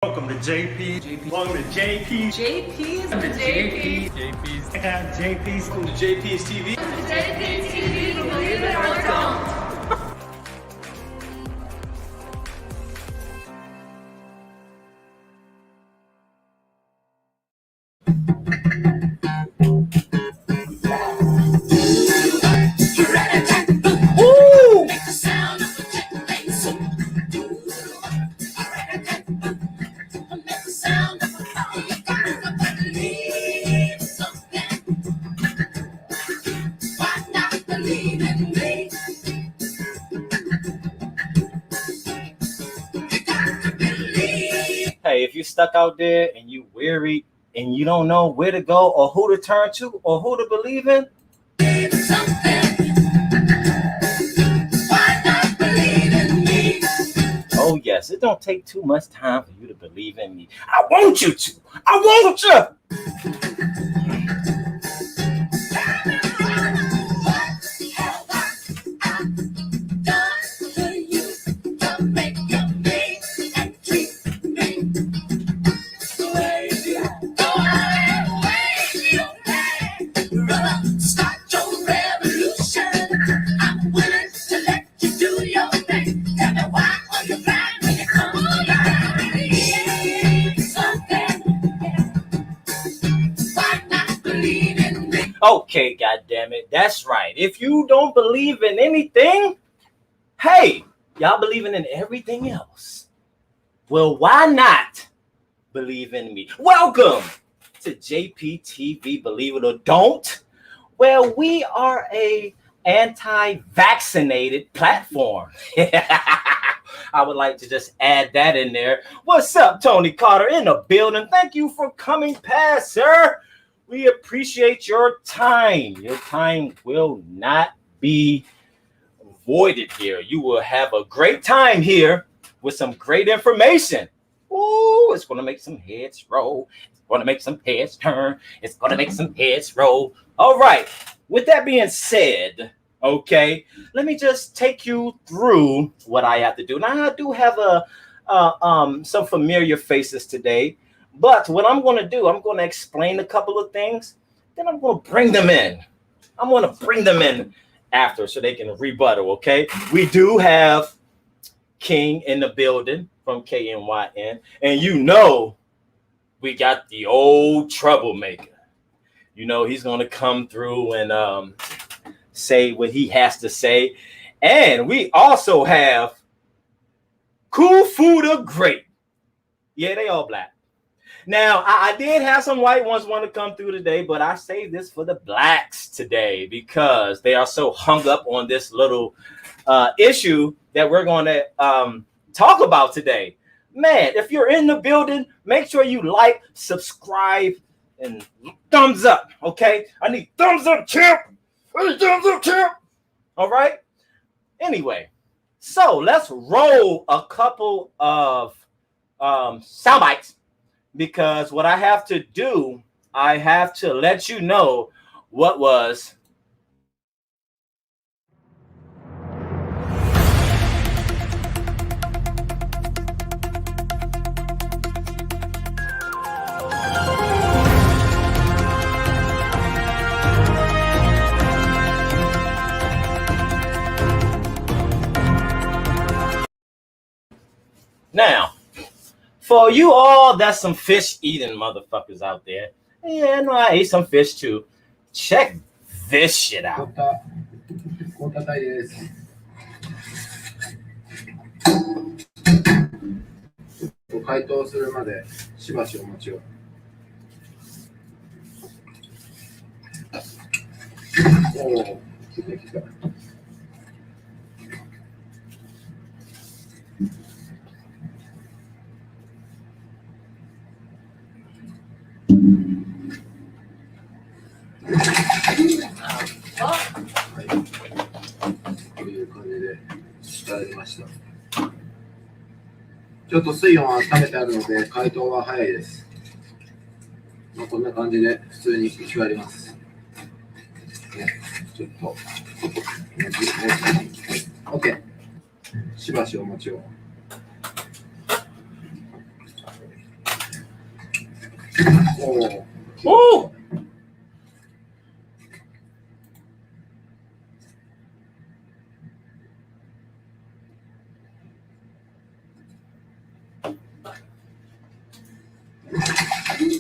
Welcome to JP. Welcome to JP. JP's. Welcome to JP. JP's. JP's. Welcome to JP's TV. Welcome to JP's TV. Believe it or don't. Hey, if you're stuck out there and you weary and you don't know where to go or who to turn to or who to believe in, oh yes, it don't take too much time for you to believe in me. I want you to. I want you. Okay, goddammit, that's right. If you don't believe in anything, hey, y'all believing in everything else. Well, why not believe in me? Welcome to JPTV, Believe It or Don't. Well, we are a anti-vaccinated platform. I would like to just add that in there. What's up, Tony Carter in the building? Thank you for coming past, sir. We appreciate your time. Your time will not be voided here. You will have a great time here with some great information. Ooh, it's going to make some heads roll. It's going to make some heads turn. It's going to make some heads roll. All right. With that being said, okay, let me just take you through what I have to do. Now, I do have some familiar faces today. But what I'm going to do, I'm going to explain a couple of things. Then I'm going to bring them in. I'm going to bring them in after so they can rebuttal, okay? We do have King in the building from KNYN. And you know we got the old troublemaker. You know he's going to come through and say what he has to say. And we also have Kufu the Great. Yeah, they all black. Now, I did have some white ones want to come through today, but I saved this for the blacks today because they are so hung up on this little issue that we're going to talk about today. Man, if you're in the building, make sure you like, subscribe, and thumbs up, okay? I need thumbs up, champ. Thumbs up, champ. All right? Anyway, so let's roll a couple of sound bites. Because what I have to do, I have to let you know what was now. For you all, that's some fish eating motherfuckers out there. Yeah, no, I ate some fish too. Check this shit out. 解凍するまでしばしお待ちを。おお、来た来た。という感じで伝えました。ちょっと水温は温めてあるので解凍は早いです。まあ、こんな感じで普通に引き割ります。ちょっと OK。しばしお待ちを。お Woo!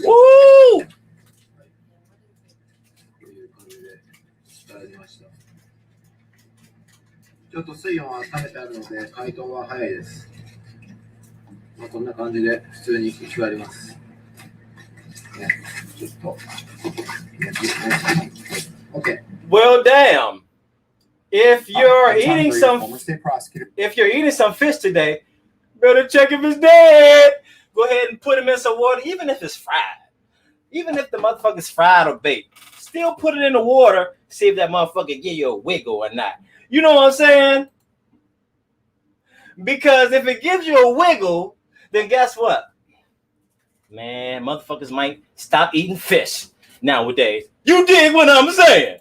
Woo! という感じでいただきました。ちょっと水温は温めてあるので解凍は早いです。まあ、こんな感じで普通に行き割ります。ね、ちょっと。OK。Well, damn. If you're eating some fish today, better check if it's dead. Go ahead and put him in some water, even if it's fried. Even if the motherfucker's fried or baked, still put it in the water, see if that motherfucker give you a wiggle or not. You know what I'm saying? Because if it gives you a wiggle, then guess what? Man, motherfuckers might stop eating fish nowadays. You dig what I'm saying?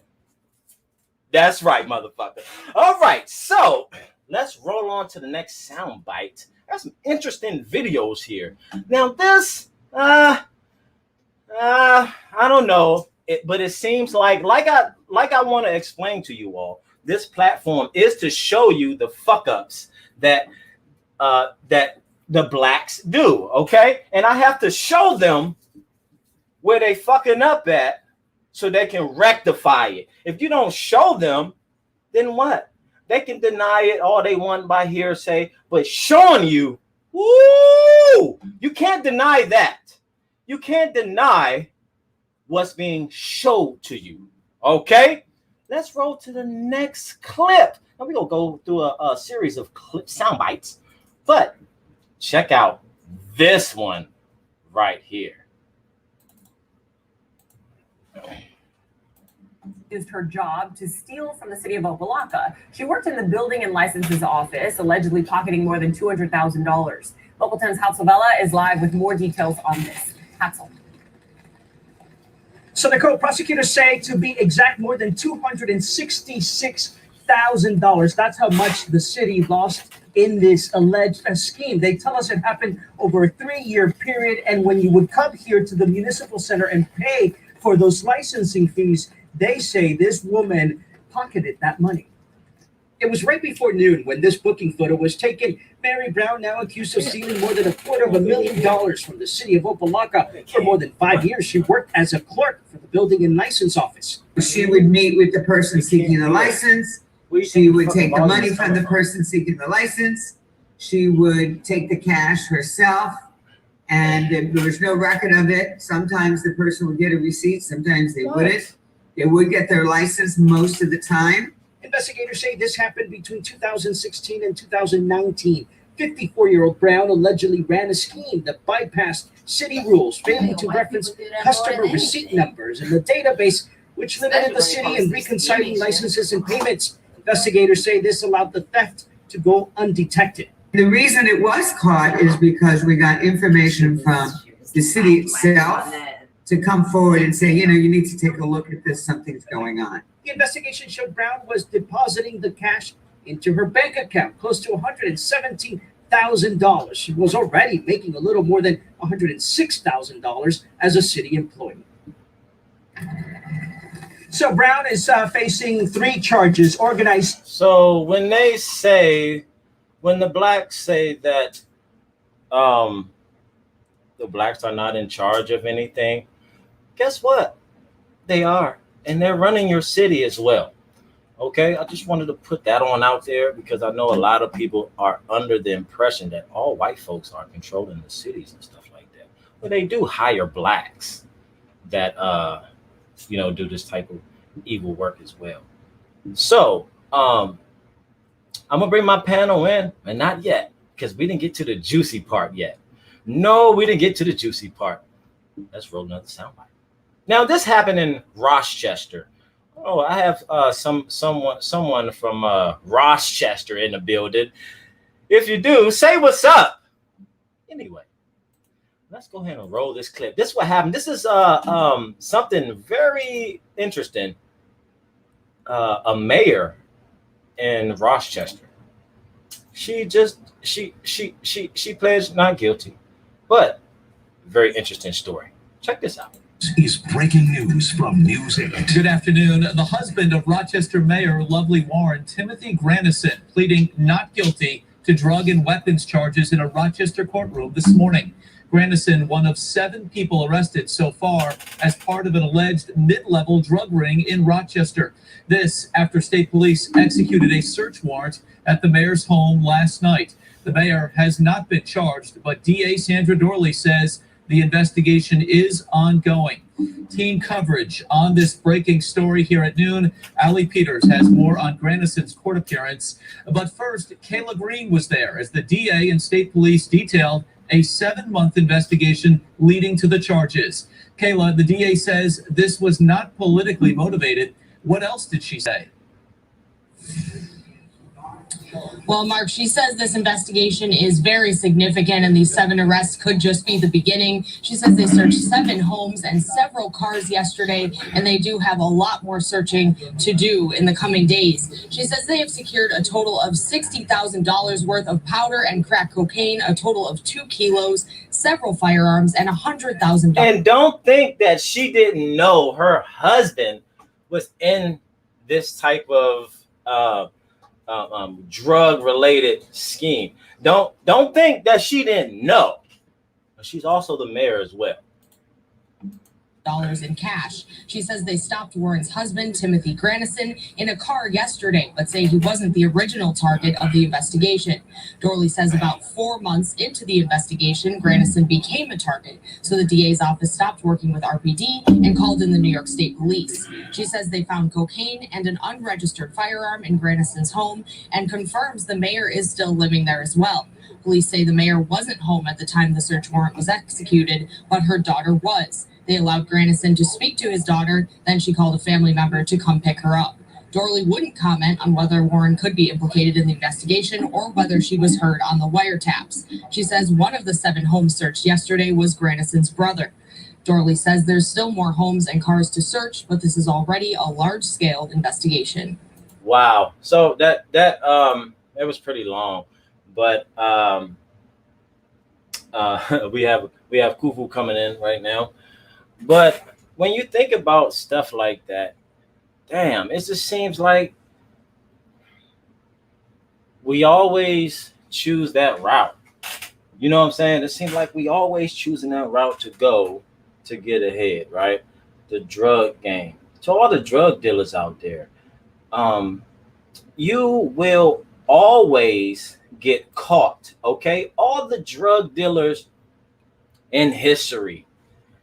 That's right, motherfucker. All right, so let's roll on to the next sound bite. There's some interesting videos here. Now this, I don't know, but it seems like I want to explain to you all, this platform is to show you the fuck ups that the blacks do, okay? And I have to show them where they fucking up at so they can rectify it. If you don't show them, then what? They can deny it all they want by hearsay, but showing you, woo, you can't deny that. You can't deny what's being showed to you, okay? Let's roll to the next clip. Now we're going to go through a series of sound bites, but check out this one right here. Used her job to steal from the city of Opelika. She worked in the building and licenses office, allegedly pocketing more than $200,000. Local 10's Hatzel Vela is live with more details on this. Hatzel. So, Nicole, prosecutors say to be exact, more than $266,000. That's how much the city lost in this alleged scheme. They tell us it happened over a 3-year period. And when you would come here to the municipal center and pay for those licensing fees, they say this woman pocketed that money. It was right before noon when this booking photo was taken. Mary Brown, now accused of stealing more than $250,000 from the city of Opelika. For more than 5 years, she worked as a clerk for the building and license office. She would meet with the person seeking the license. She would take the money from the person seeking the license. She would take the cash herself, and there was no record of it. Sometimes the person would get a receipt, sometimes they wouldn't. They would get their license most of the time. Investigators say this happened between 2016 and 2019. 54-year-old Brown allegedly ran a scheme that bypassed city rules, failing to reference customer receipt numbers in the database, which limited the city in reconciling licenses and payments. Investigators say this allowed the theft to go undetected. The reason it was caught is because we got information from the city itself to come forward and say, you know, you need to take a look at this, something's going on. The investigation showed Brown was depositing the cash into her bank account, close to $117,000. She was already making a little more than $106,000 as a city employee. So Brown is facing 3 charges, organized. So when the blacks say that the blacks are not in charge of anything, guess what? They are. And they're running your city as well. Okay, I just wanted to put that on out there because I know a lot of people are under the impression that all white folks are controlling the cities and stuff like that. But they do hire blacks that do this type of evil work as well. So I'm gonna bring my panel in, and not yet, because we didn't get to the juicy part yet. No, we didn't get to the juicy part. Let's roll another soundbite. Now, this happened in Rochester. Oh, I have someone from Rochester in the building. If you do, say what's up. Anyway, let's go ahead and roll this clip. This is what happened. This is something very interesting. A mayor in Rochester. She pledged not guilty, but very interesting story. Check this out. Is breaking news from News 8. Good afternoon. The husband of Rochester Mayor Lovely Warren, Timothy Granison, pleading not guilty to drug and weapons charges in a Rochester courtroom this morning. Granison, one of 7 people arrested so far as part of an alleged mid-level drug ring in Rochester. This after state police executed a search warrant at the mayor's home last night. The mayor has not been charged, but DA Sandra Dorley says the investigation is ongoing. Team coverage on this breaking story here at noon. Allie Peters has more on Granison's court appearance. But first, Kayla Green was there as the DA and state police detailed a 7-month investigation leading to the charges. Kayla, the DA says this was not politically motivated. What else did she say? Well, Mark, she says this investigation is very significant and these 7 arrests could just be the beginning. She says they searched 7 homes and several cars yesterday, and they do have a lot more searching to do in the coming days. She says they have secured a total of $60,000 worth of powder and crack cocaine, a total of 2 kilos, several firearms, and $100,000. And don't think that she didn't know her husband was in this type of drug-related scheme. Don't think that she didn't know. She's also the mayor as well. In cash. She says they stopped Warren's husband, Timothy Granison, in a car yesterday, but say he wasn't the original target of the investigation. Dorley says about 4 months into the investigation, Granison became a target, so the DA's office stopped working with RPD and called in the New York State Police. She says they found cocaine and an unregistered firearm in Granison's home and confirms the mayor is still living there as well. Police say the mayor wasn't home at the time the search warrant was executed, but her daughter was. They allowed Granison to speak to his daughter, then she called a family member to come pick her up. Dorley wouldn't comment on whether Warren could be implicated in the investigation or whether she was heard on the wiretaps. She says one of the 7 homes searched yesterday was Granison's brother. Dorley says there's still more homes and cars to search, but this is already a large-scale investigation. Wow. So that it was pretty long, but we have Kufu coming in right now. But when you think about stuff like that, damn, it just seems like we always choose that route. You know what I'm saying? It seems like we always choosing that route to go to get ahead, right? The drug game. To all the drug dealers out there, you will always get caught, okay? All the drug dealers in history,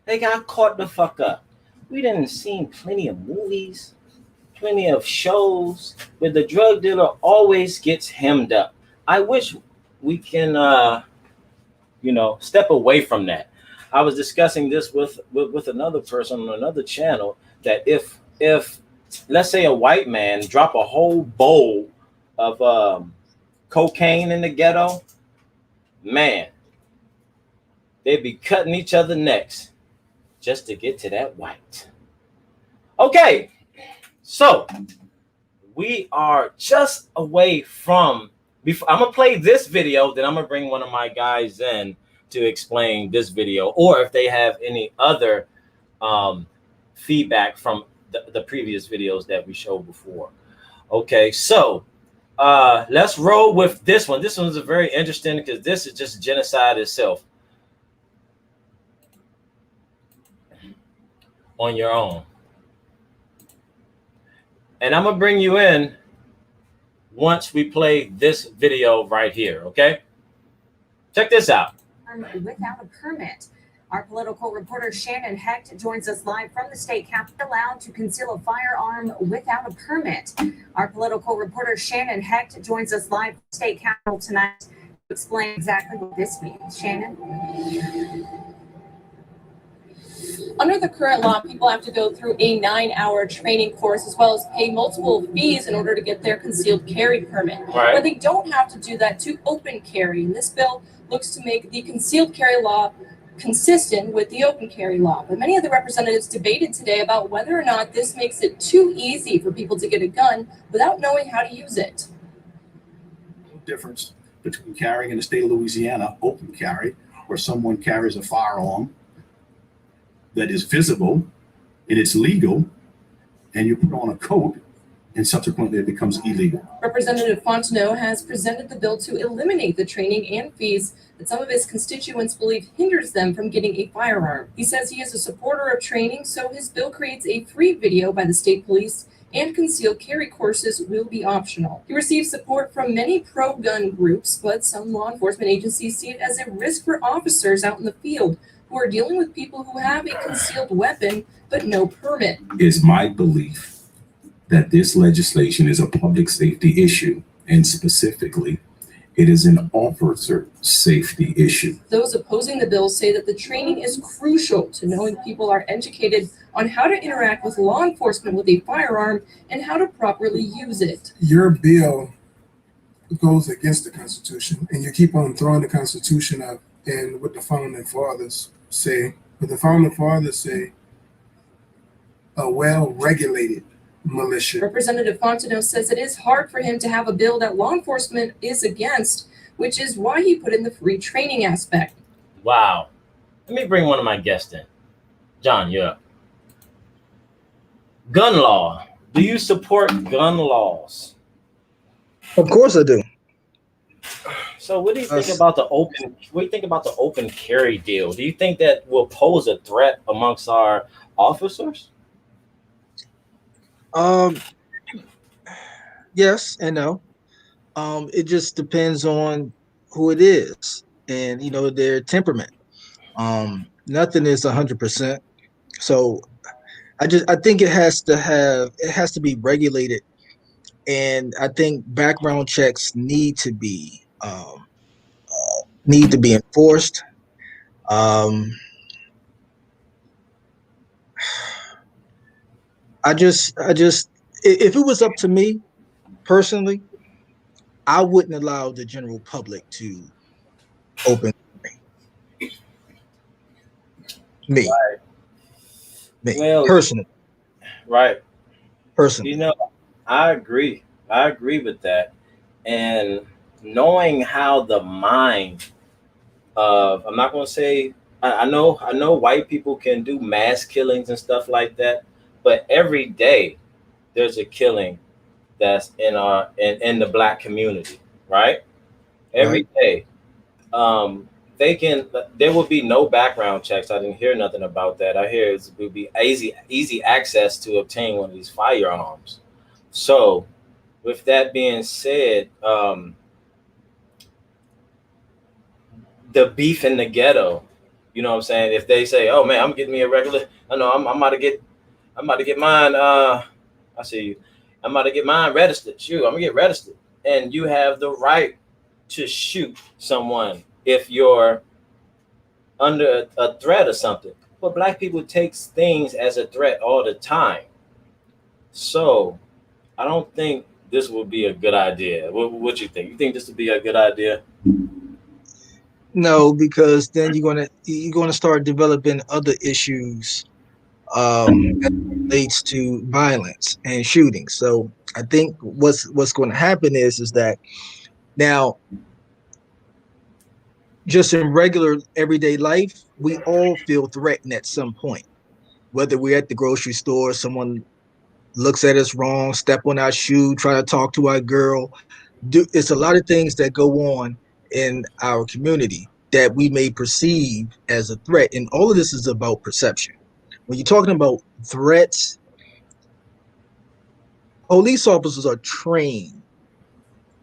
they got caught the fuck up. We didn't seen plenty of movies, plenty of shows where the drug dealer always gets hemmed up. I wish we can, step away from that. I was discussing this with another person on another channel that if let's say a white man drop a whole bowl of cocaine in the ghetto, man, they'd be cutting each other necks just to get to that white. Okay, so we are just away from, I'm gonna play this video, then I'm gonna bring one of my guys in to explain this video, or if they have any other feedback from the previous videos that we showed before. Okay, so let's roll with this one. This one's very interesting because this is just genocide itself. On your own. And I'm gonna bring you in once we play this video right here, okay? Check this out. Without a permit. Our political reporter Shannon Hecht joins us live from the state capitol, allowed to conceal a firearm without a permit. Our political reporter Shannon Hecht joins us live from the state capitol tonight to explain exactly what this means. Shannon? Under the current law, people have to go through a 9-hour training course as well as pay multiple fees in order to get their concealed carry permit. Right. But they don't have to do that to open carry. And this bill looks to make the concealed carry law consistent with the open carry law. But many of the representatives debated today about whether or not this makes it too easy for people to get a gun without knowing how to use it. No difference between carrying in the state of Louisiana, open carry, where someone carries a firearm that is visible and it's legal, and you put on a coat, and subsequently it becomes illegal. Representative Fontenot has presented the bill to eliminate the training and fees that some of his constituents believe hinders them from getting a firearm. He says he is a supporter of training, so his bill creates a free video by the state police, and concealed carry courses will be optional. He received support from many pro-gun groups, but some law enforcement agencies see it as a risk for officers out in the field who are dealing with people who have a concealed weapon but no permit. It's my belief that this legislation is a public safety issue, and specifically, it is an officer safety issue. Those opposing the bill say that the training is crucial to knowing people are educated on how to interact with law enforcement with a firearm and how to properly use it. Your bill goes against the Constitution, and you keep on throwing the Constitution up and what the founding fathers say. But the founding fathers say a well-regulated militia. Representative Fontenot says it is hard for him to have a bill that law enforcement is against, which is why he put in the free training aspect. Wow. Let me bring one of my guests in. John, you're up. Gun law. Do you support gun laws? Of course I do. So what do you think about the open carry deal? Do you think that will pose a threat amongst our officers? Yes and no. It just depends on who it is and, you know, their temperament. Nothing is 100%. So I think it has to be regulated, and I think background checks need to be enforced. I just, if it was up to me personally, I wouldn't allow the general public to open me. Right. Me personally. Right. Personally. You know, I agree with that. And knowing how the mind of, I'm not going to say, I know white people can do mass killings and stuff like that, but every day there's a killing that's in the Black community, right? Every day. There will be no background checks. I didn't hear nothing about that. I hear it will be easy access to obtain one of these firearms. So with that being said, the beef in the ghetto, you know what I'm saying? If they say, oh man, I'm getting me a regular, I know I'm about to get mine. I see you. I'm about to get mine registered. Shoot, I'm gonna get registered. And you have the right to shoot someone if you're under a threat or something. But Black people takes things as a threat all the time. So I don't think this would be a good idea. What you think? You think this would be a good idea? No, because then you're gonna start developing other issues that relates to violence and shooting. So I think what's going to happen is that now, just in regular everyday life, we all feel threatened at some point. Whether we're at the grocery store, someone looks at us wrong, step on our shoe, try to talk to our girl. It's a lot of things that go on in our community that we may perceive as a threat. And all of this is about perception. When you're talking about threats, police officers are trained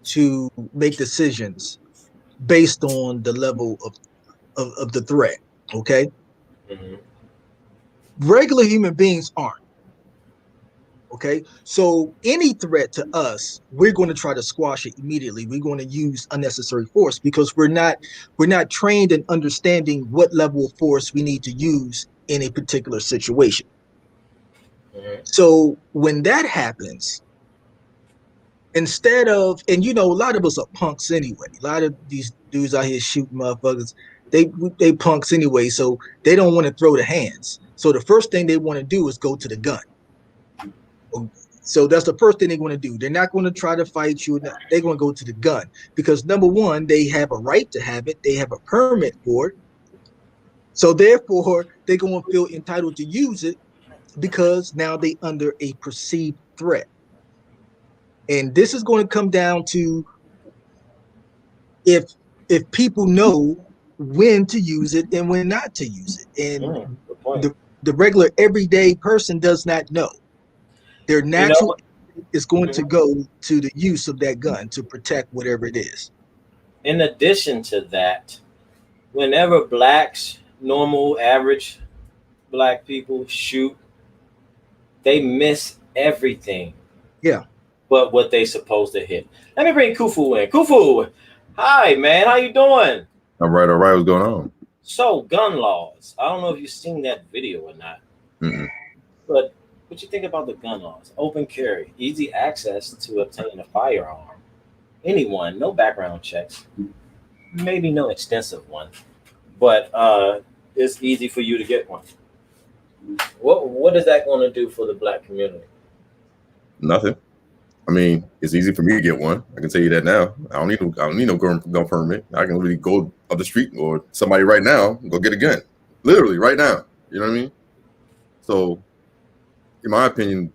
to make decisions based on the level of the threat, okay? Mm-hmm. Regular human beings aren't, okay? So any threat to us, we're going to try to squash it immediately. We're going to use unnecessary force because we're not trained in understanding what level of force we need to use in a particular situation. Mm-hmm. So when that happens, instead of, and you know, a lot of us are punks anyway. A lot of these dudes out here shooting motherfuckers, they punks anyway, so they don't want to throw the hands. So the first thing they want to do is go to the gun. So that's the first thing they're going to do. They're not going to try to fight you. They're going to go to the gun because number one, they have a right to have it. They have a permit for it. So therefore, they're going to feel entitled to use it because now they under a perceived threat. And this is going to come down to if people know when to use it and when not to use it. And the regular everyday person does not know. Their natural is going to go to the use of that gun to protect whatever it is. In addition to that, whenever blacks, normal, average black people shoot, they miss everything. Yeah. But what they supposed to hit. Let me bring Kufu in. Kufu, hi, man. How you doing? All right. What's going on? So, gun laws. I don't know if you've seen that video or not. Mm-mm. But what you think about the gun laws? Open carry, easy access to obtain a firearm. Anyone, no background checks. Maybe no extensive one. But it's easy for you to get one. What is that going to do for the black community? Nothing. I mean, it's easy for me to get one. I can tell you that now. I don't need no gun permit. I can really go up the street or somebody right now go get a gun, literally right now. You know what I mean? So, in my opinion,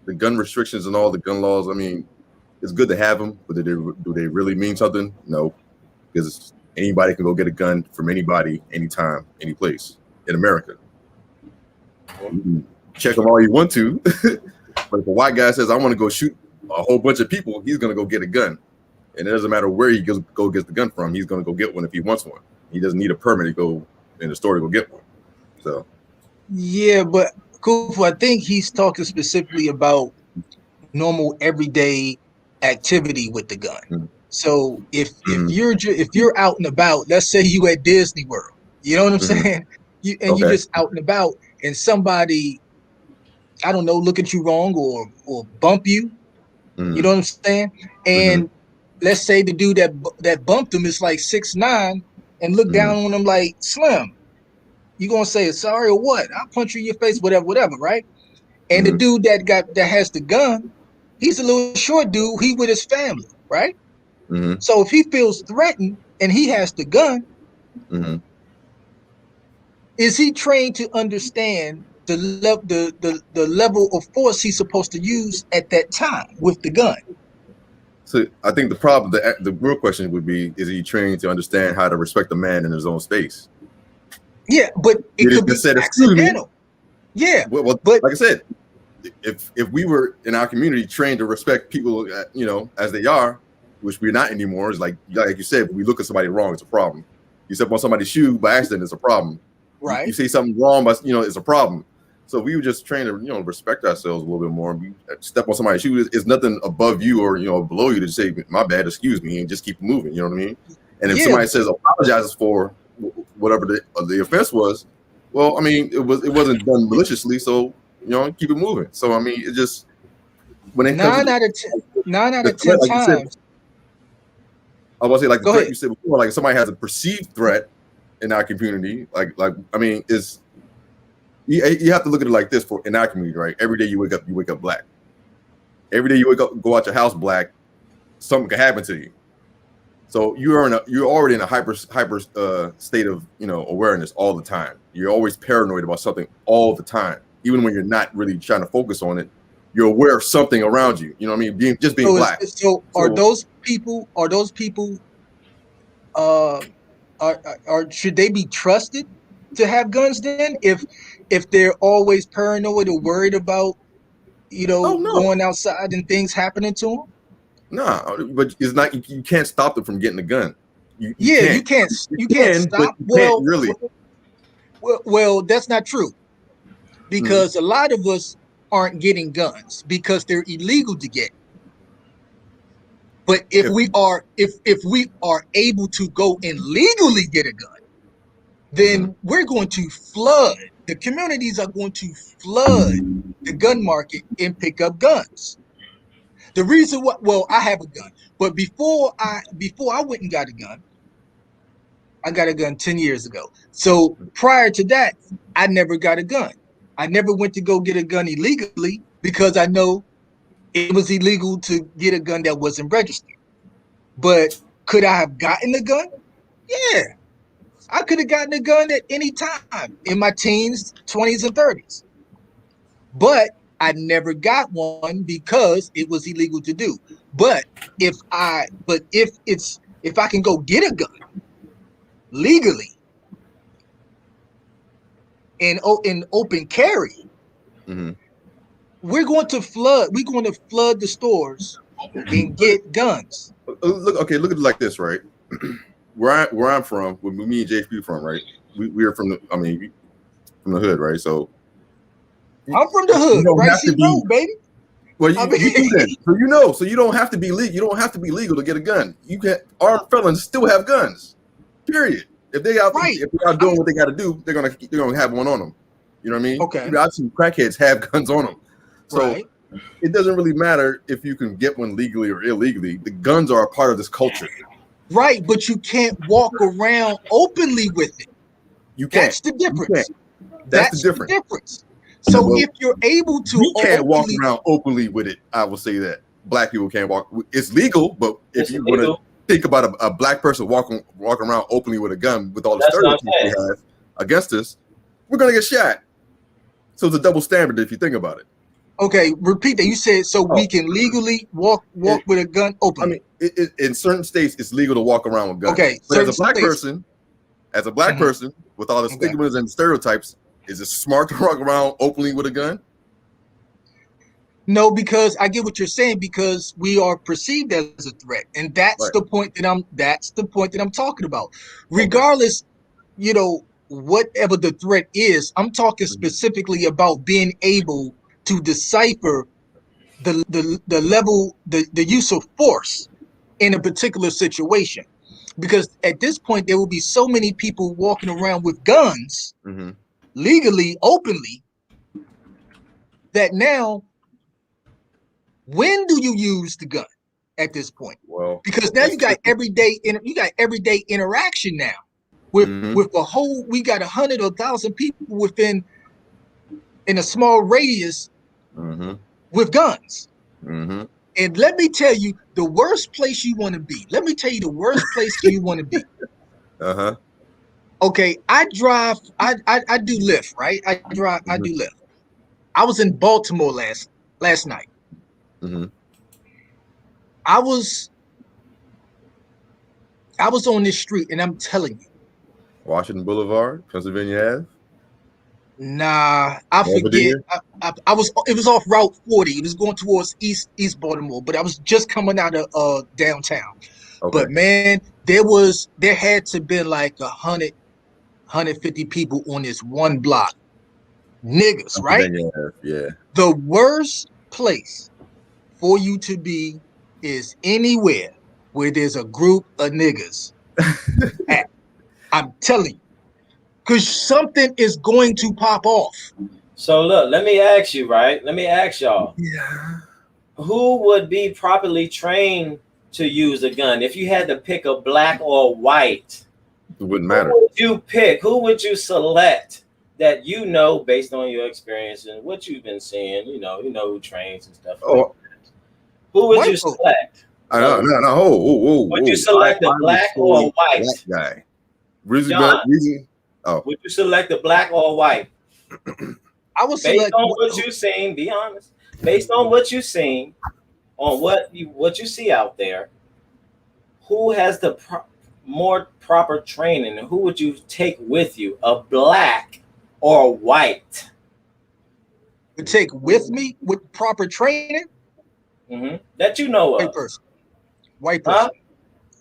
the gun restrictions and all the gun laws. I mean, it's good to have them, but do they really mean something? No, because anybody can go get a gun from anybody, anytime, any place in America. You can check them all you want to. But if a white guy says, I want to go shoot a whole bunch of people, he's going to go get a gun. And it doesn't matter where he gets the gun from. He's going to go get one if he wants one. He doesn't need a permit to go in the store to go get one. So, yeah, but Kufu, I think he's talking specifically about normal everyday activity with the gun. Mm-hmm. So if you're out and about, let's say you at Disney World, you know what I'm saying? You just out and about and somebody, I don't know, look at you wrong or bump you. You know what I'm saying? And let's say the dude that bumped him is like 6'9" and look down on him like Slim. You gonna say sorry or what? I'll punch you in your face, whatever, right? And the dude that has the gun, he's a little short dude. He with his family, right? So if he feels threatened and he has the gun, is he trained to understand the level of force he's supposed to use at that time with the gun? So I think the problem, the real question would be, is he trained to understand how to respect a man in his own space? Yeah, but it could be accidental. Yeah, well, but like I said, if we were in our community trained to respect people, as they are, which we're not anymore, is like you said, when we look at somebody wrong, it's a problem. You step on somebody's shoe by accident, it's a problem. Right. You say something wrong, but it's a problem. So we were just trained to, respect ourselves a little bit more. We step on somebody's shoe. It's nothing above you or, below you to say, my bad, excuse me, and just keep moving. You know what I mean? And if somebody says apologizes for whatever the offense was, well, I mean, it wasn't done maliciously. So, keep it moving. So, I mean, it just, when it comes 9 out of 10 times. I was say, like the threat you said before, like if somebody has a perceived threat in our community, like I mean, you have to look at it like this in our community, right? Every day you wake up black. Every day you wake up, go out your house black, something can happen to you. So you're already in a hyper state of awareness all the time. You're always paranoid about something all the time, even when you're not really trying to focus on it. You're aware of something around you. You know what I mean? Being black. So are those people? Should they be trusted to have guns then? If they're always paranoid or worried about, going outside and things happening to them? No, but it's not. You can't stop them from getting a gun. You can't stop. Well, really. Well, that's not true, because a lot of us aren't getting guns because they're illegal to get. But if we are able to go and legally get a gun, then we're going to flood. The communities are going to flood the gun market and pick up guns. The reason why, I have a gun, but before I went and got a gun, I got a gun 10 years ago. So prior to that, I never got a gun. I never went to go get a gun illegally because I know it was illegal to get a gun that wasn't registered. But could I have gotten a gun? Yeah. I could have gotten a gun at any time in my teens, 20s, and 30s. But I never got one because it was illegal to do. But if I can go get a gun legally in open carry, we're going to flood the stores and get guns. Look at it like this, right? Where I'm from, where me and JP from, right? We are from from the hood, right? So I'm from the hood, right? See, road, baby. Well, so you don't have to be legal. You don't have to be legal to get a gun. You can armed felons still have guns. Period. If they out doing what they got to do, they're gonna have one on them. You know what I mean? Okay. I've seen crackheads have guns on them. So it doesn't really matter if you can get one legally or illegally. The guns are a part of this culture. Right, but you can't walk around openly with it. You can't. That's the difference. That's the difference. So if you're able to, you can't walk around openly with it. I will say that black people can't walk. It's legal, but if you want to think about a black person walking around openly with a gun with all the stereotypes we have against us, we're gonna get shot. So it's a double standard if you think about it. Okay, repeat that. You said so we can legally walk with a gun openly. I mean, in certain states, it's legal to walk around with guns. Okay, but as a black person, with all the stigmas and stereotypes, is it smart to walk around openly with a gun? No, because I get what you're saying, because we are perceived as a threat, and that's the point that I'm talking about. Regardless, whatever the threat is, I'm talking specifically about being able to decipher the level, the use of force in a particular situation. Because at this point, there will be so many people walking around with guns legally, openly, that now, when do you use the gun at this point? Well, because now you got everyday interaction now with we got 100 or 1,000 people in a small radius with guns. And let me tell you the worst place you want to be. Let me tell you the worst place you want to be. Okay, I drive. I do Lyft, right? I do Lyft. I was in Baltimore last night. I was on this street, and I'm telling you, Washington Boulevard, Pennsylvania Ave. Nah, I forget. It was off Route 40. It was going towards East Baltimore, but I was just coming out of downtown. Okay. But man, there had to be like 100, 150 people on this one block. Niggas, right? Yeah. The worst place for you to be is anywhere where there's a group of niggas. I'm telling you. Because something is going to pop off. So look, let me ask you, right? Let me ask y'all. Yeah. Who would be properly trained to use a gun? If you had to pick a black or white, it wouldn't matter. Who would you pick? Who would you select that based on your experience and what you've been seeing, you know who trains and stuff like that. Who would you select? No. Would you select a black or white guy? Would you select a black or white? I would select. Based on what you've seen, be honest. Based on what you've seen, on what you see out there, who has the more proper training, and who would you take with you? A black or white? Would take with me with proper training? That you know of. White person.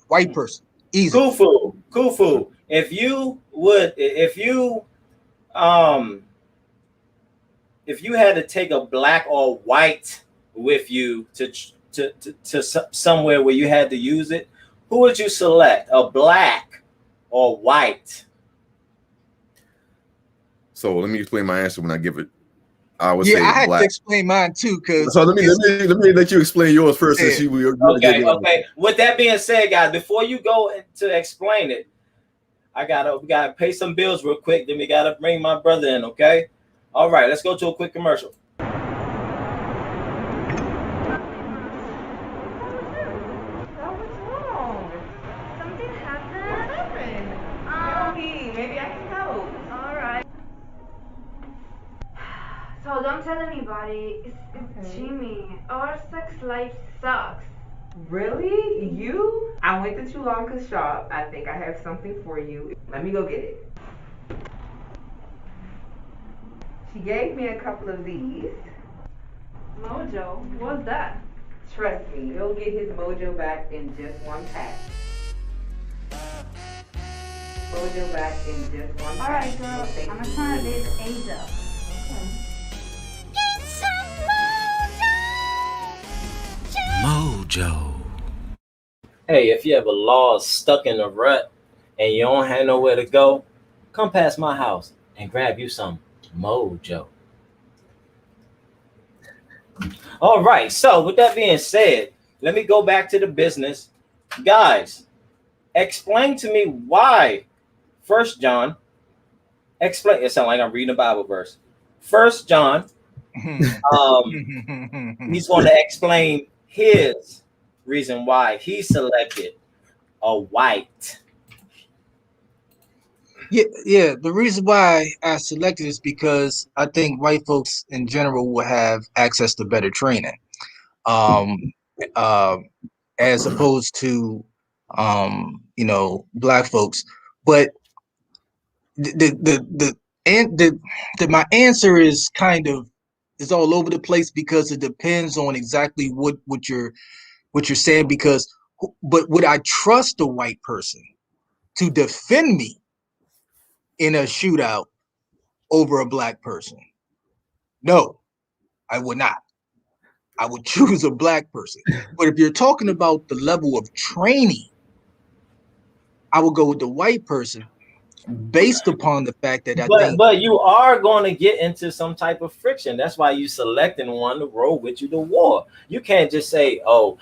White person. Easy. Kufu. If you had to take a black or white with you to somewhere where you had to use it, who would you select? A black or white? So let me explain my answer when I give it. I would say I had black. To explain mine too, because so let me let you explain yours first. Since you okay. With that being said, guys, before you go to explain it, we gotta pay some bills real quick. Then we gotta bring my brother in. Okay. All right. Let's go to a quick commercial. Something happened. don't tell anybody. It's Jimmy. Our sex life sucks. Really? You? I went to Chulanka's shop. I think I have something for you. Let me go get it. She gave me a couple of these. Mojo? What's that? Trust me, he'll get his mojo back in just one pack. Mojo back in just one pack. Alright, girl. I'm gonna turn this Asia. Mojo. Hey, if you ever lost, stuck in a rut, and you don't have nowhere to go, come past my house and grab you some Mojo. All right, so with that being said, let me go back to the business. Guys, explain to me why First John, explain, it sounds like I'm reading a Bible verse. First John, he's going to explain his reason why he selected a white. Yeah. The reason why I selected is because I think white folks in general will have access to better training, as opposed to black folks. But my answer is is all over the place because it depends on exactly what you're saying. But would I trust a white person to defend me in a shootout over a black person? No, I would not. I would choose a black person. But if you're talking about the level of training, I would go with the white person based upon the fact that But you are going to get into some type of friction. That's why you selecting one to roll with you to war. You can't just say, "Oh,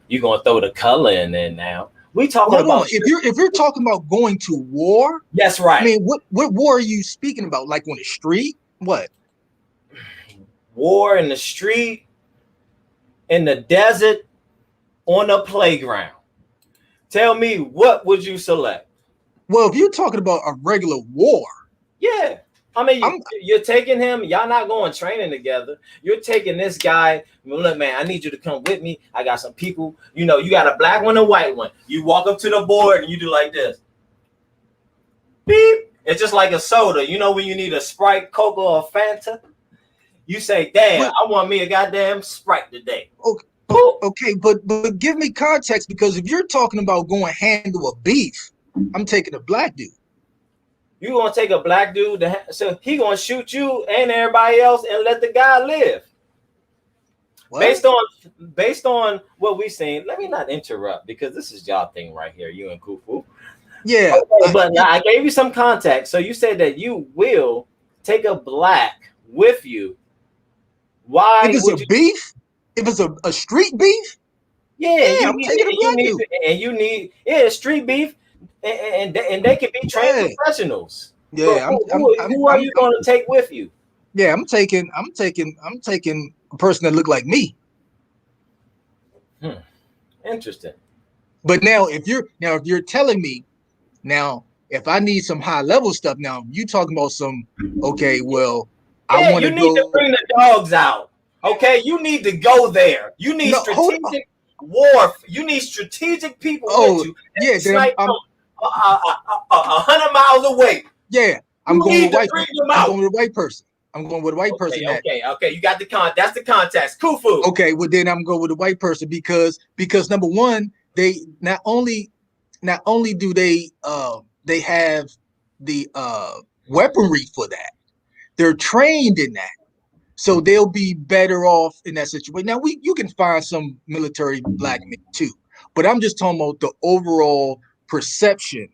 you're going to throw the color in there now." We talking about if you're talking about going to war. That's right. I mean, what war are you speaking about? Like on the street? What? War in the street, in the desert, on a playground. Tell me, what would you select? Well, if you're talking about a regular war. Yeah. I mean, you're taking him. Y'all not going training together. You're taking this guy. Look, man, I need you to come with me. I got some people. You got a black one and a white one. You walk up to the board and you do like this. Beep. It's just like a soda. You know when you need a Sprite, Coke, or a Fanta? You say, damn, I want me a goddamn Sprite today. Okay, but give me context, because if you're talking about going handle a beef, I'm taking a black dude. You gonna take a black dude, so he gonna shoot you and everybody else and let the guy live. What? Based on what we seen. Let me not interrupt because this is y'all thing right here, you and Kufu. Yeah, okay, but I gave you some context. So you said that you will take a black with you. Why? If it's a beef? If it's a street beef? Yeah, I'm taking a black dude. And you need street beef, and they can be trained professionals. Yeah, who are you going to take with you? Yeah, I'm taking a person that look like me. Interesting. But now if you're telling me now, if I need some high level stuff, now you talking about some, okay, well, I want to go. You need to bring the dogs out. Okay, you need to go there. You need strategic war. You need strategic people with you. Yeah, then I'm 100 miles away. Yeah, I'm going with a white person. I'm going with a white person. Okay. You got that's the context. Kufu. Okay, well then I'm going with a white person because number one, they not only do they have the weaponry for that, they're trained in that. So they'll be better off in that situation. Now you can find some military black men too, but I'm just talking about the overall perception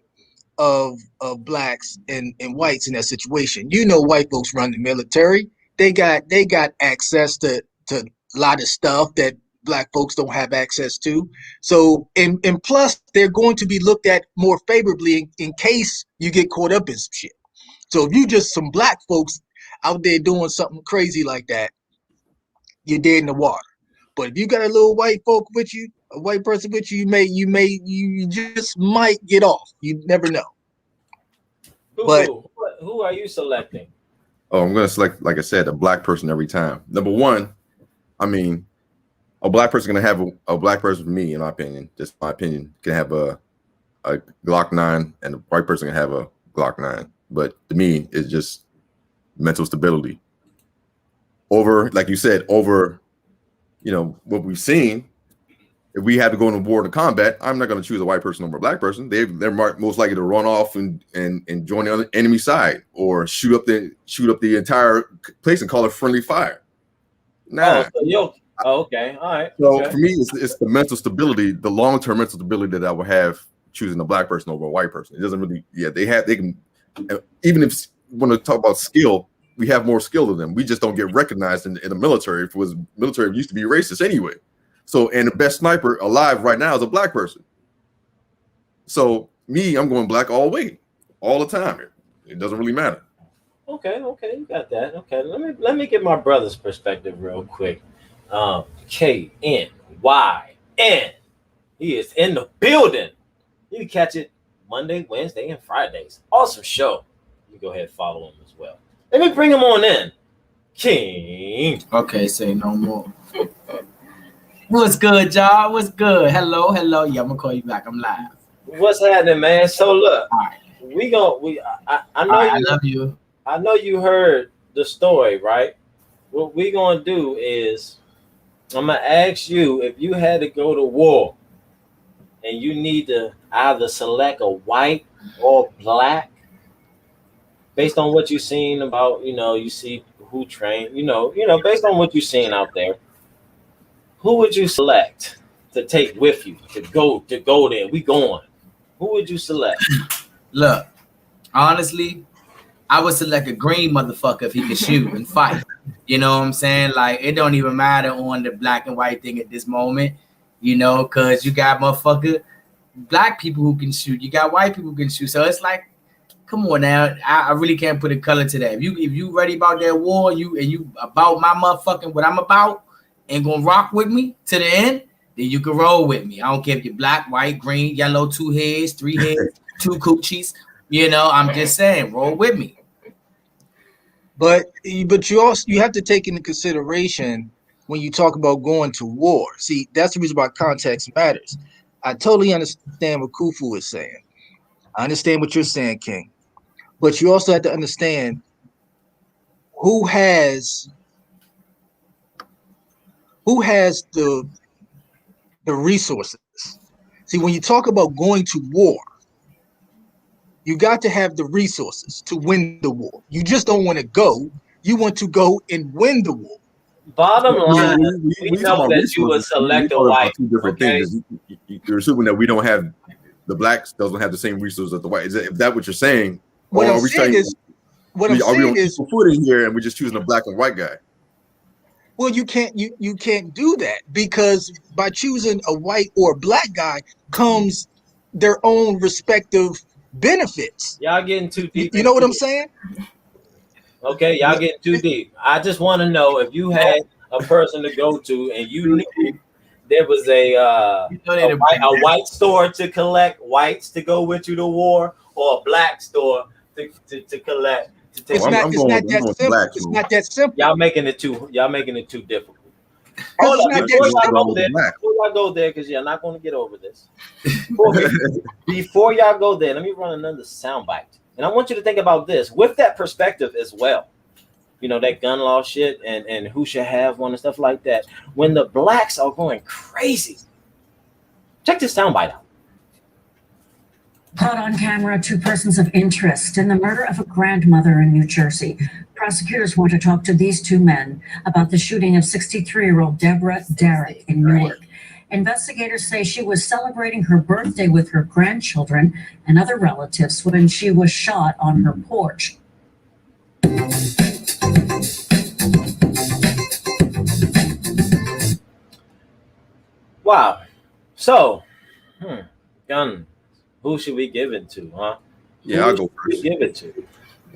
of blacks and whites in that situation. White folks run the military. They got access to a lot of stuff that black folks don't have access to. So and plus they're going to be looked at more favorably in case you get caught up in some shit. So if you just some black folks out there doing something crazy like that, you're dead in the water. But if you got a little white folk with you, a white person with you, you just might get off. You never know. Who are you selecting? Oh, I'm gonna select, like I said, a black person every time. Number one, I mean, a black person gonna have a black person. For me, in my opinion, just my opinion, can have a Glock 9, and a white person can have a Glock 9. But to me, it's just mental stability. Over, like you said, over, what we've seen. If we had to go into war to combat, I'm not going to choose a white person over a black person. They're most likely to run off and join the enemy side, or shoot up the entire place and call it friendly fire. Nah. Okay, all right. So okay. for me, it's the mental stability, the long-term mental stability that I would have choosing a black person over a white person. It doesn't really, they can, even if you want to talk about skill, we have more skill than them. We just don't get recognized in the military. If it was military, it used to be racist anyway. So, and the best sniper alive right now is a black person. So me, I'm going black all the way, all the time. It doesn't really matter. Okay, you got that. Okay, let me get my brother's perspective real quick. KNYN. He is in the building. You can catch it Monday, Wednesday, and Fridays. Awesome show. You go ahead and follow him as well. Let me bring him on in. King. Okay, say no more. What's good, y'all? What's good? Hello. Yeah, I'm gonna call you back. I'm live. What's happening, man? So look, I know I love you. I know you heard the story, right? What we gonna do is I'm gonna ask you if you had to go to war and you need to either select a white or black based on what you've seen about, you see who trained, based on what you've seen out there. Who would you select to take with you to go there? We going. Who would you select? Look, honestly, I would select a green motherfucker if he could shoot and fight. You know what I'm saying? Like, it don't even matter on the black and white thing at this moment, because you got motherfucker black people who can shoot. You got white people who can shoot. So it's like, come on now. I really can't put a color to that. If you ready about that war, you about my motherfucking what I'm about, and gonna rock with me to the end, then you can roll with me. I don't care if you're black, white, green, yellow, 2 heads, 3 heads, 2 coochies. I'm just saying, roll with me. But you have to take into consideration when you talk about going to war. See, that's the reason why context matters. I totally understand what Kufu is saying. I understand what you're saying, King. But you also have to understand who has the resources. See, when you talk about going to war, you got to have the resources to win the war. You just don't want to go. You want to go and win the war. Bottom line, we know that you would select a white. Two different things. You're assuming that we don't have, the blacks doesn't have the same resources as the white. Is that what you're saying? What I'm saying is, are we on equal footing here and we're just choosing a black and white guy? Well, you can't do that, because by choosing a white or a black guy comes their own respective benefits. Y'all getting too deep. You know what I'm saying? Okay, y'all getting too deep. I just want to know if you had a person to go to and you knew there was a white store to collect whites to go with you to war, or a black store to collect. It's not that simple. Y'all making it too difficult. Hold up, before y'all go there, because you're not going to get over this. Before y'all go there, let me run another soundbite. And I want you to think about this with that perspective as well. That gun law shit and who should have one and stuff like that. When the blacks are going crazy, check this soundbite out. Caught on camera, 2 persons of interest in the murder of a grandmother in New Jersey. Prosecutors want to talk to these 2 men about the shooting of 63-year-old Deborah Derrick in Newark. Investigators say she was celebrating her birthday with her grandchildren and other relatives when she was shot on her porch. Wow. So, gun. Who should we give it to, huh? Yeah, I'll go first. Give it to.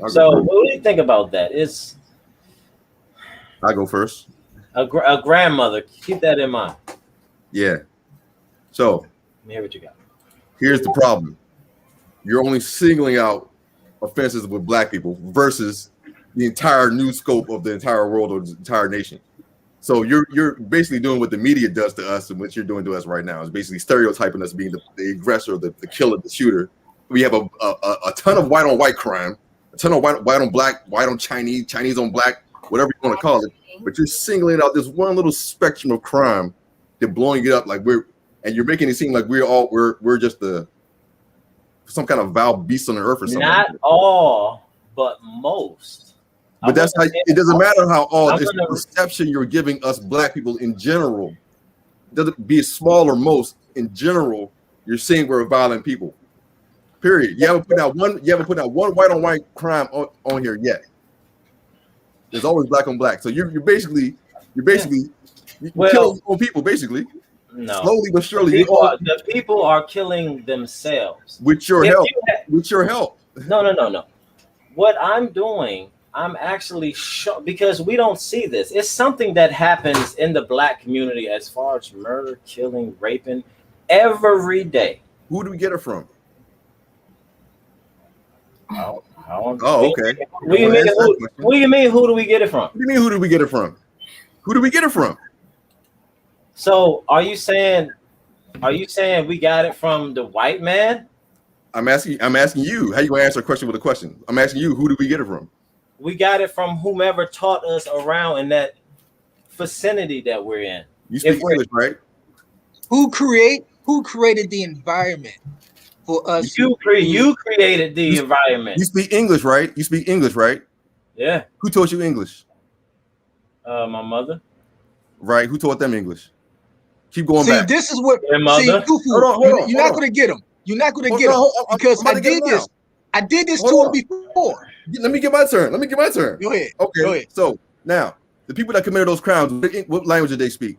So, what do you think about that? I'll go first. A grandmother. Keep that in mind. Yeah. So, let me hear what you got. Here's the problem. You're only singling out offenses with black people versus the entire news scope of the entire world or the entire nation. So you're basically doing what the media does to us, and what you're doing to us right now is basically stereotyping us being the aggressor, the killer, the shooter. We have a ton of white on white crime, a ton of white on black, white on Chinese, Chinese on black, whatever you want to call it. But you're singling out this one little spectrum of crime, they're blowing it up like and you're making it seem like we're just some kind of vile beast on the earth or something. Not all, but most. But that's how it doesn't matter how all this perception you're giving us black people in general. It doesn't be small or most in general. You're saying we're violent people. Period. You haven't put out one white on white crime on here yet. There's always black on black. So you're basically killing on people basically. No. Slowly but surely. The people are killing themselves. With your help. With your help. No. What I'm doing, I'm actually because we don't see this. It's something that happens in the black community as far as murder, killing, raping every day. Who do we get it from? Okay. What do you mean? Who do we get it from? What do you mean? Who do we get it from? Who do we get it from? So are you saying we got it from the white man? I'm asking you. How you gonna answer a question with a question? I'm asking you. Who do we get it from? We got it from whomever taught us around in that vicinity that we're in. You speak English, right? Who created the environment for us? You created the environment. You speak English, right? Yeah. Who taught you English? My mother. Right. Who taught them English? Keep going back. This is what. Their mother. See, Kufu, you're not going to get them. You're not going to get them because I did this. I did this to him before. Let me get my turn. Go ahead. Okay. Go ahead. So now, the people that committed those crimes, what language did they speak?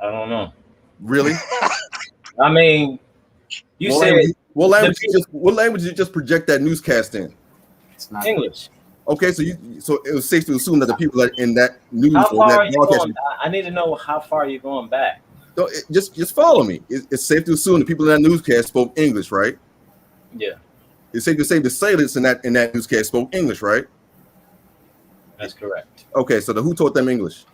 I don't know. Really? I mean, what language did you just project that newscast in? It's not English. Okay, so it was safe to assume that the people that in that news How or far that are you broadcast. going? I need to know how far you're going back. So just follow me. It's safe to assume the people in that newscast spoke English, right? Yeah. It's safe to say the sailors in that newscast spoke English, right? That's correct. Okay, so who taught them English?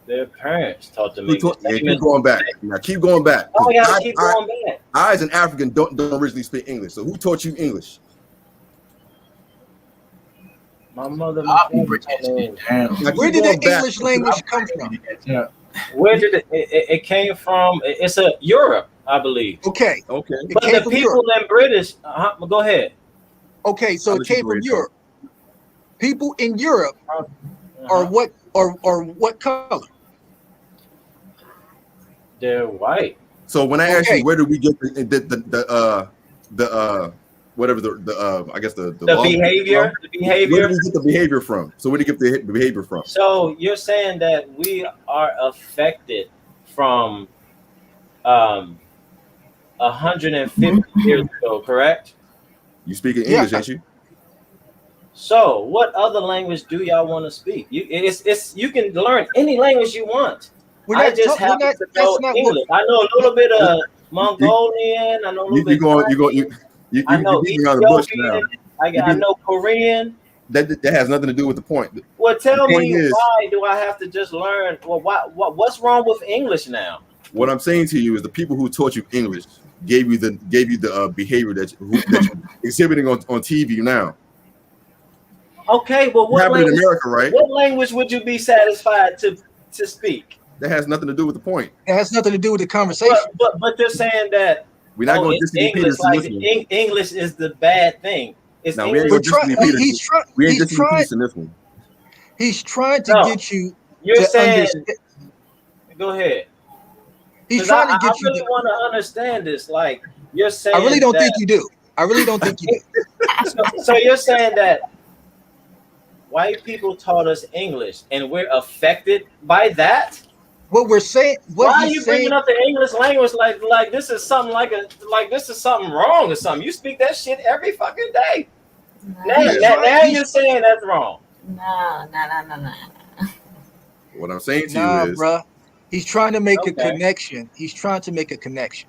Their parents taught them English. Keep going back. Now keep going back. Oh, yeah, keep going back. I, as an African, don't originally speak English. So who taught you English? My mother. Where did the English language come from? Yeah. Where did it came from? It's Europe, I believe. Okay. But the people in British. Go ahead. Okay, so it came from Europe. People in Europe are what what color? They're white. So when I ask you, where do we get the whatever I guess the behavior? The behavior. Where do we get the behavior from? So where do you get the behavior from? So you're saying that we are affected from 150 years ago, correct? You speak in English, ain't you? So what other language do y'all want to speak? You can learn any language you want. I just happen to know English. I know a little bit of Mongolian. I know a little bit. I know Ethiopian. I know Korean. That has nothing to do with the point. Well, tell me why do I have to just learn? Well, what's wrong with English now? What I'm saying to you is the people who taught you English gave you the behavior that you're exhibiting on TV now. Okay, but what language, in America, right? What language would you be satisfied to speak? That has nothing to do with the point. It has nothing to do with the conversation. But they're saying that we're not going to disagree. English, English is the bad thing. It's no, we ain't going to disagree in this one. He's trying to get you. You're saying. Go ahead. He's trying to get you. I really want to understand this. Like you're saying. I really don't think you do. I really don't think you do. So you're saying that white people taught us English and we're affected by that? What we're saying, why are you bringing up the English language like this is something like this is something wrong or something? You speak that shit every fucking day. Now you're saying that's wrong. No. What I'm saying to you is, bruh, he's trying to make a connection. He's trying to make a connection.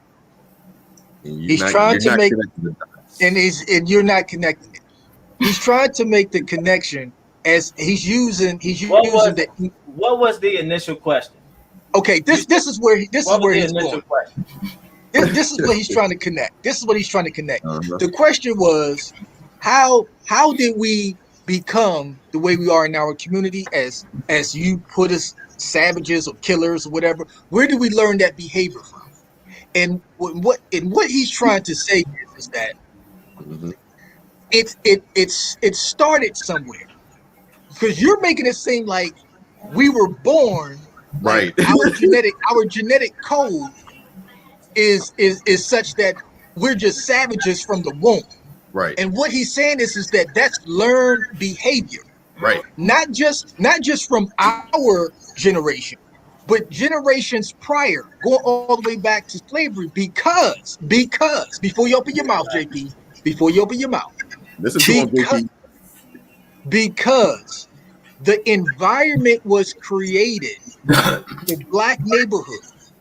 He's trying to make. and you're not connecting it. He's trying to make the connection as he's using what was the initial question? Okay, this is where he's going. Question? This is what he's trying to connect. This is what he's trying to connect. The question was, how did we become the way we are in our community as you put us, savages or killers or whatever? Where did we learn that behavior from? And what he's trying to say is that it started somewhere, because you're making it seem like we were born right. Our genetic code is such that we're just savages from the womb. Right. And what he's saying is that that's learned behavior. Right. Not just from our generation, but generations prior, going all the way back to slavery. Because before you open your mouth, JP, before you open your mouth, because the environment was created in Black neighborhoods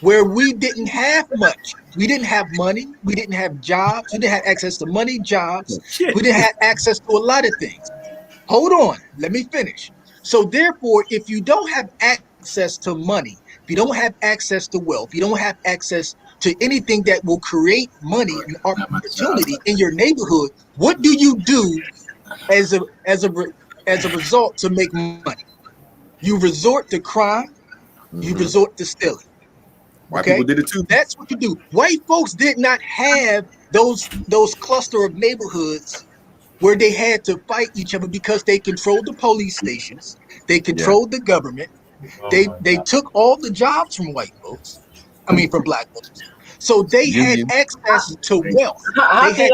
where we didn't have much. We didn't have money. We didn't have jobs. We didn't have access to money, jobs. We didn't have access to a lot of things. Hold on. Let me finish. So therefore, if you don't have access to money, if you don't have access to wealth, if you don't have access to anything that will create money and opportunity in your neighborhood, what do you do as a result to make money? You resort to crime. You resort to stealing. White people did it too. That's what you do. White folks did not have those cluster of neighborhoods where they had to fight each other because they controlled the police stations. They controlled the government. They took all the jobs from white folks. I mean, from Black folks. So they had access to wealth. How can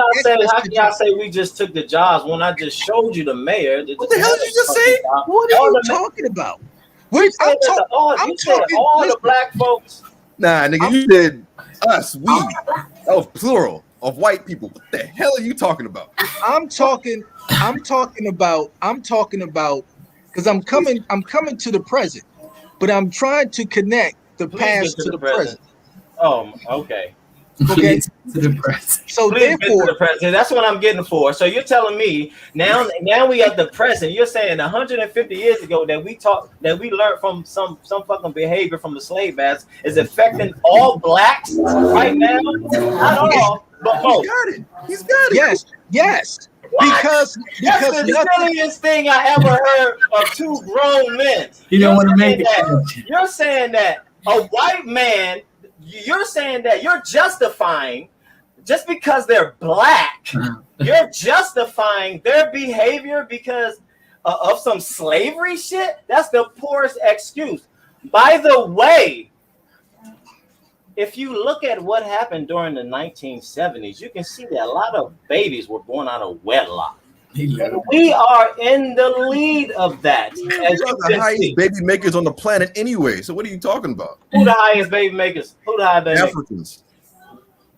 y'all say we just took the jobs when I just showed you the mayor? What the hell did you just say? What are you talking about? I'm talking all the Black folks. Nah, nigga, you said us, we. That was plural of white people. What the hell are you talking about? I'm talking about because I'm coming to the present, but I'm trying to connect the past to the present. Oh, okay. Okay. To the present. So Please therefore, get to the present. That's what I'm getting for. So you're telling me now we at the present. You're saying 150 years ago that we learned from some fucking behavior from the slave masters is affecting all Blacks right now? Not all, but most. He's got it. Yes. What? Because that's the silliest thing I ever heard of two grown men. You don't want to make it. You're saying that a white man. You're saying that you're justifying just because they're Black. You're justifying their behavior because of some slavery shit. That's the poorest excuse. By the way, if you look at what happened during the 1970s, you can see that a lot of babies were born out of wedlock. We are in the lead of that. As the highest baby makers on the planet anyway. So what are you talking about? Who the highest baby makers? Who the highest baby Africans.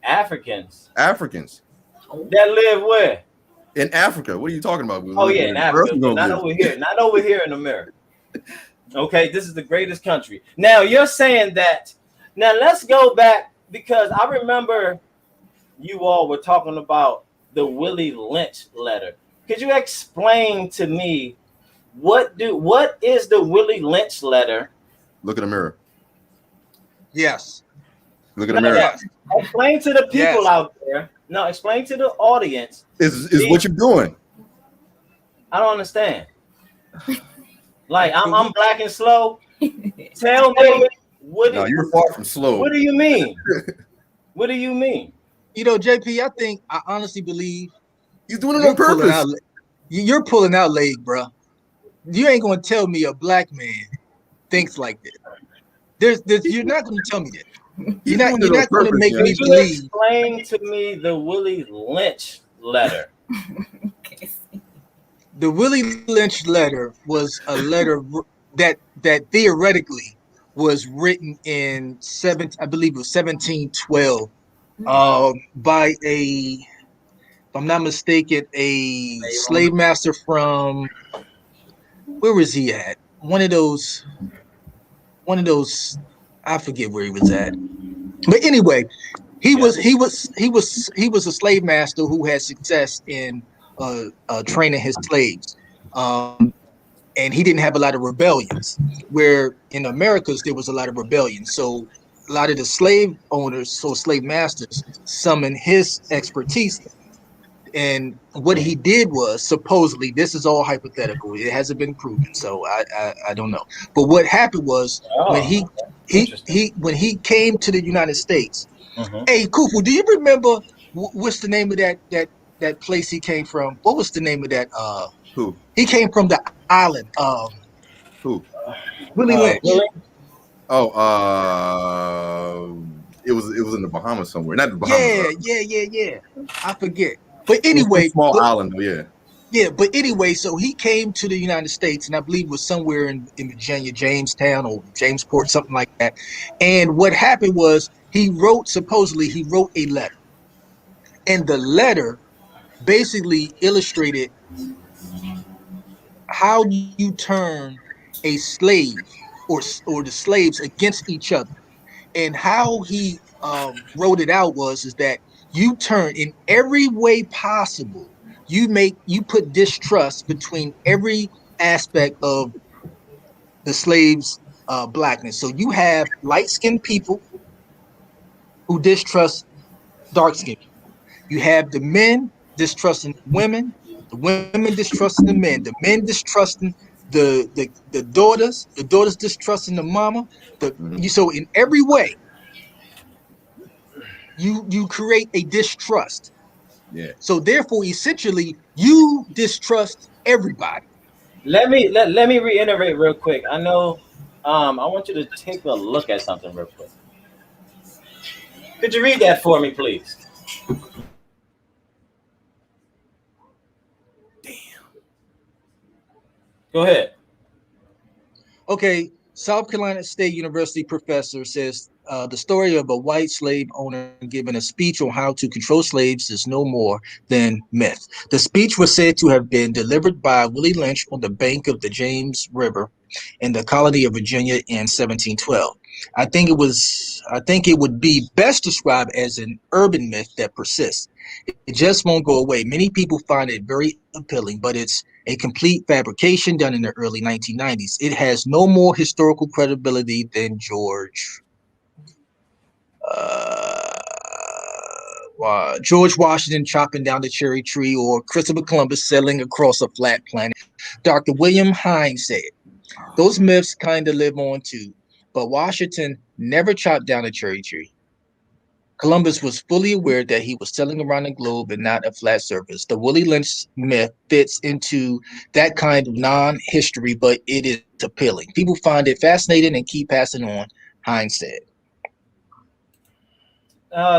Africans. Africans. That live where? In Africa. What are you talking about? Oh yeah, in Africa. Not over here. Not over here in America. Okay, this is the greatest country. Now you're saying that. Now let's go back because I remember you all were talking about the Willy Lynch letter. Could you explain to me what is the Willy Lynch letter? Look in the mirror. Yes. Look in the mirror. Explain to the people out there. No, explain to the audience. Is what you're doing. I don't understand. Like I'm Black and slow. Tell me what. No, you're far from slow. What do you mean? What do you mean? You know, JP, I honestly believe he's doing it on purpose. You're pulling out leg, bro. You ain't gonna tell me a Black man thinks like that. You're not gonna tell me that. You're not gonna make me believe. Explain to me the Willy Lynch letter. The Willy Lynch letter was a letter that theoretically was written in I believe it was 1712. By if I'm not mistaken, a slave master from where was he at? One of those, I forget where he was at. But anyway, He was a slave master who had success in training his slaves, and he didn't have a lot of rebellions. Where in Americas there was a lot of rebellions, so a lot of the slave owners, so slave masters, summoned his expertise. And what he did was, supposedly, this is all hypothetical. It hasn't been proven, so I don't know. But what happened was when he came to the United States. Hey, Kufu, do you remember what's the name of that place he came from? What was the name of that? Who? He came from the island. Who? Willy Lynch. It was in the Bahamas somewhere. Not the Bahamas. Yeah. I forget. But anyway, small island, yeah. Yeah, but anyway, so he came to the United States, and I believe it was somewhere in Virginia, Jamestown or Jamesport, something like that. And what happened was supposedly he wrote a letter. And the letter basically illustrated how you turn a slave or the slaves against each other. And how he wrote it out is that you turn in every way possible. You put distrust between every aspect of the slaves' blackness. So you have light-skinned people who distrust dark-skinned people. You have the men distrusting women, the women distrusting the men distrusting the daughters distrusting the mama. So in every way, you create a distrust. Yeah. So therefore, essentially, you distrust everybody. Let me reiterate real quick. I know. I want you to take a look at something real quick. Could you read that for me, please? Damn. Go ahead. Okay, South Carolina State University professor says the story of a white slave owner giving a speech on how to control slaves is no more than myth. The speech was said to have been delivered by Willy Lynch on the bank of the James River in the colony of Virginia in 1712. I think it would be best described as an urban myth that persists. It just won't go away. Many people find it very appealing, but it's a complete fabrication done in the early 1990s. It has no more historical credibility than George Washington chopping down the cherry tree or Christopher Columbus sailing across a flat planet. Dr. William Hines said, those myths kind of live on too, but Washington never chopped down a cherry tree. Columbus was fully aware that he was sailing around the globe and not a flat surface. The Willy Lynch myth fits into that kind of non-history, but it is appealing. People find it fascinating and keep passing on, Hines said.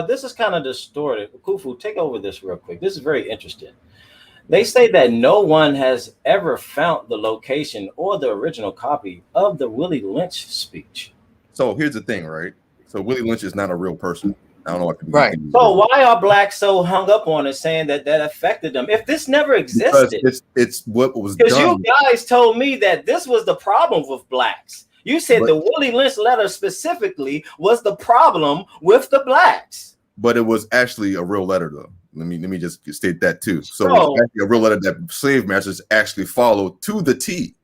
This is kind of distorted. Kufu, take over this real quick. This is very interesting. They say that no one has ever found the location or the original copy of the Willy Lynch speech. So here's the thing, right? So Willy Lynch is not a real person. I don't know what. Right. So why are blacks so hung up on it, saying that affected them? If this never existed, it's what was done. Because you guys told me that this was the problem with blacks. You said the Willy Lynch letter specifically was the problem with the blacks. But it was actually a real letter, though. Let me just state that too. So it was actually a real letter that slave masters actually followed to the T.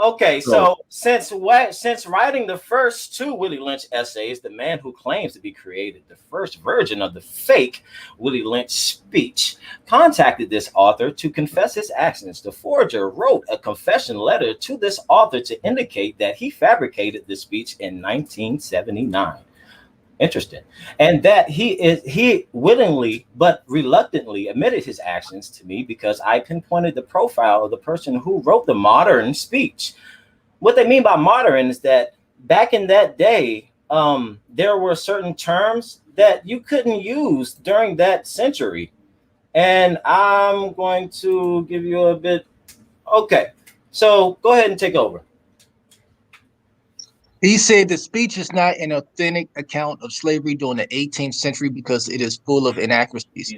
Okay, so since writing the first two Willy Lynch essays, the man who claims to be created the first version of the fake Willy Lynch speech contacted this author to confess his actions. The forger wrote a confession letter to this author to indicate that he fabricated the speech in 1979. Interesting. And that he willingly but reluctantly admitted his actions to me because I pinpointed the profile of the person who wrote the modern speech. What they mean by modern is that back in that day, there were certain terms that you couldn't use during that century. And I'm going to give you a bit. Okay, so go ahead and take over. He said the speech is not an authentic account of slavery during the 18th century because it is full of inaccuracies.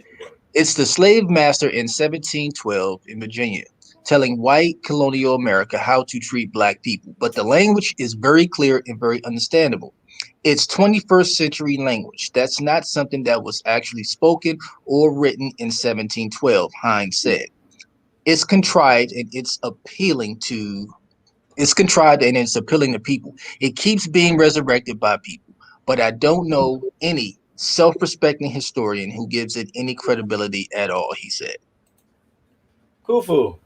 It's the slave master in 1712 in Virginia telling white colonial America how to treat black people, but the language is very clear and very understandable. It's 21st century language. That's not something that was actually spoken or written in 1712, Hines said. It's contrived and it's appealing to people. It keeps being resurrected by people, but I don't know any self-respecting historian who gives it any credibility at all, he said. Kufu.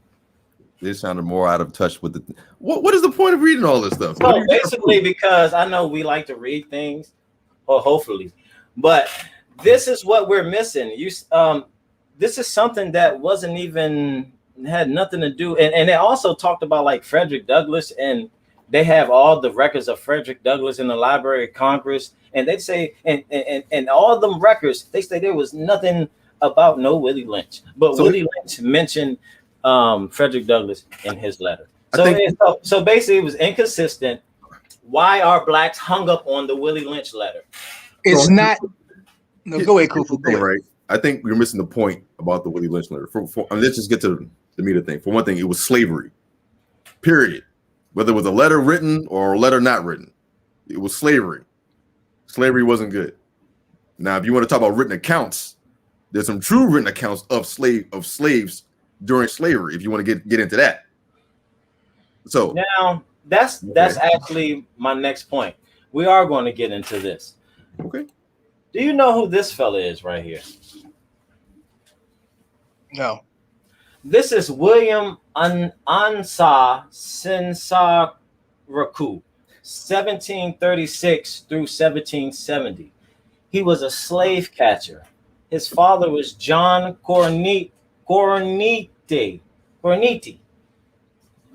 This sounded more out of touch with the. What is the point of reading all this stuff? So basically, because I know we like to read things, or hopefully, but this is what we're missing. This is something that wasn't even had nothing to do, and they also talked about like Frederick Douglass, and they have all the records of Frederick Douglass in the Library of Congress, and they say, and all of them records, they say there was nothing about no Willy Lynch, but so Willy Lynch mentioned Frederick Douglass in his letter. So basically, it was inconsistent. Why are blacks hung up on the Willy Lynch letter? It's not. No, go ahead, Kufu. Go ahead. Right. I think you're missing the point about the Willy Lynch letter. Let's just get to the meat of the thing. For one thing, it was slavery. Period. Whether it was a letter written or a letter not written, it was slavery. Slavery wasn't good. Now, if you want to talk about written accounts, there's some true written accounts of slaves during slavery. If you want to get into that. So now that's actually my next point. We are going to get into this. Okay. Do you know who this fella is right here? No. This is William Ansah Sensaraku, 1736 through 1770. He was a slave catcher. His father was John Corneti.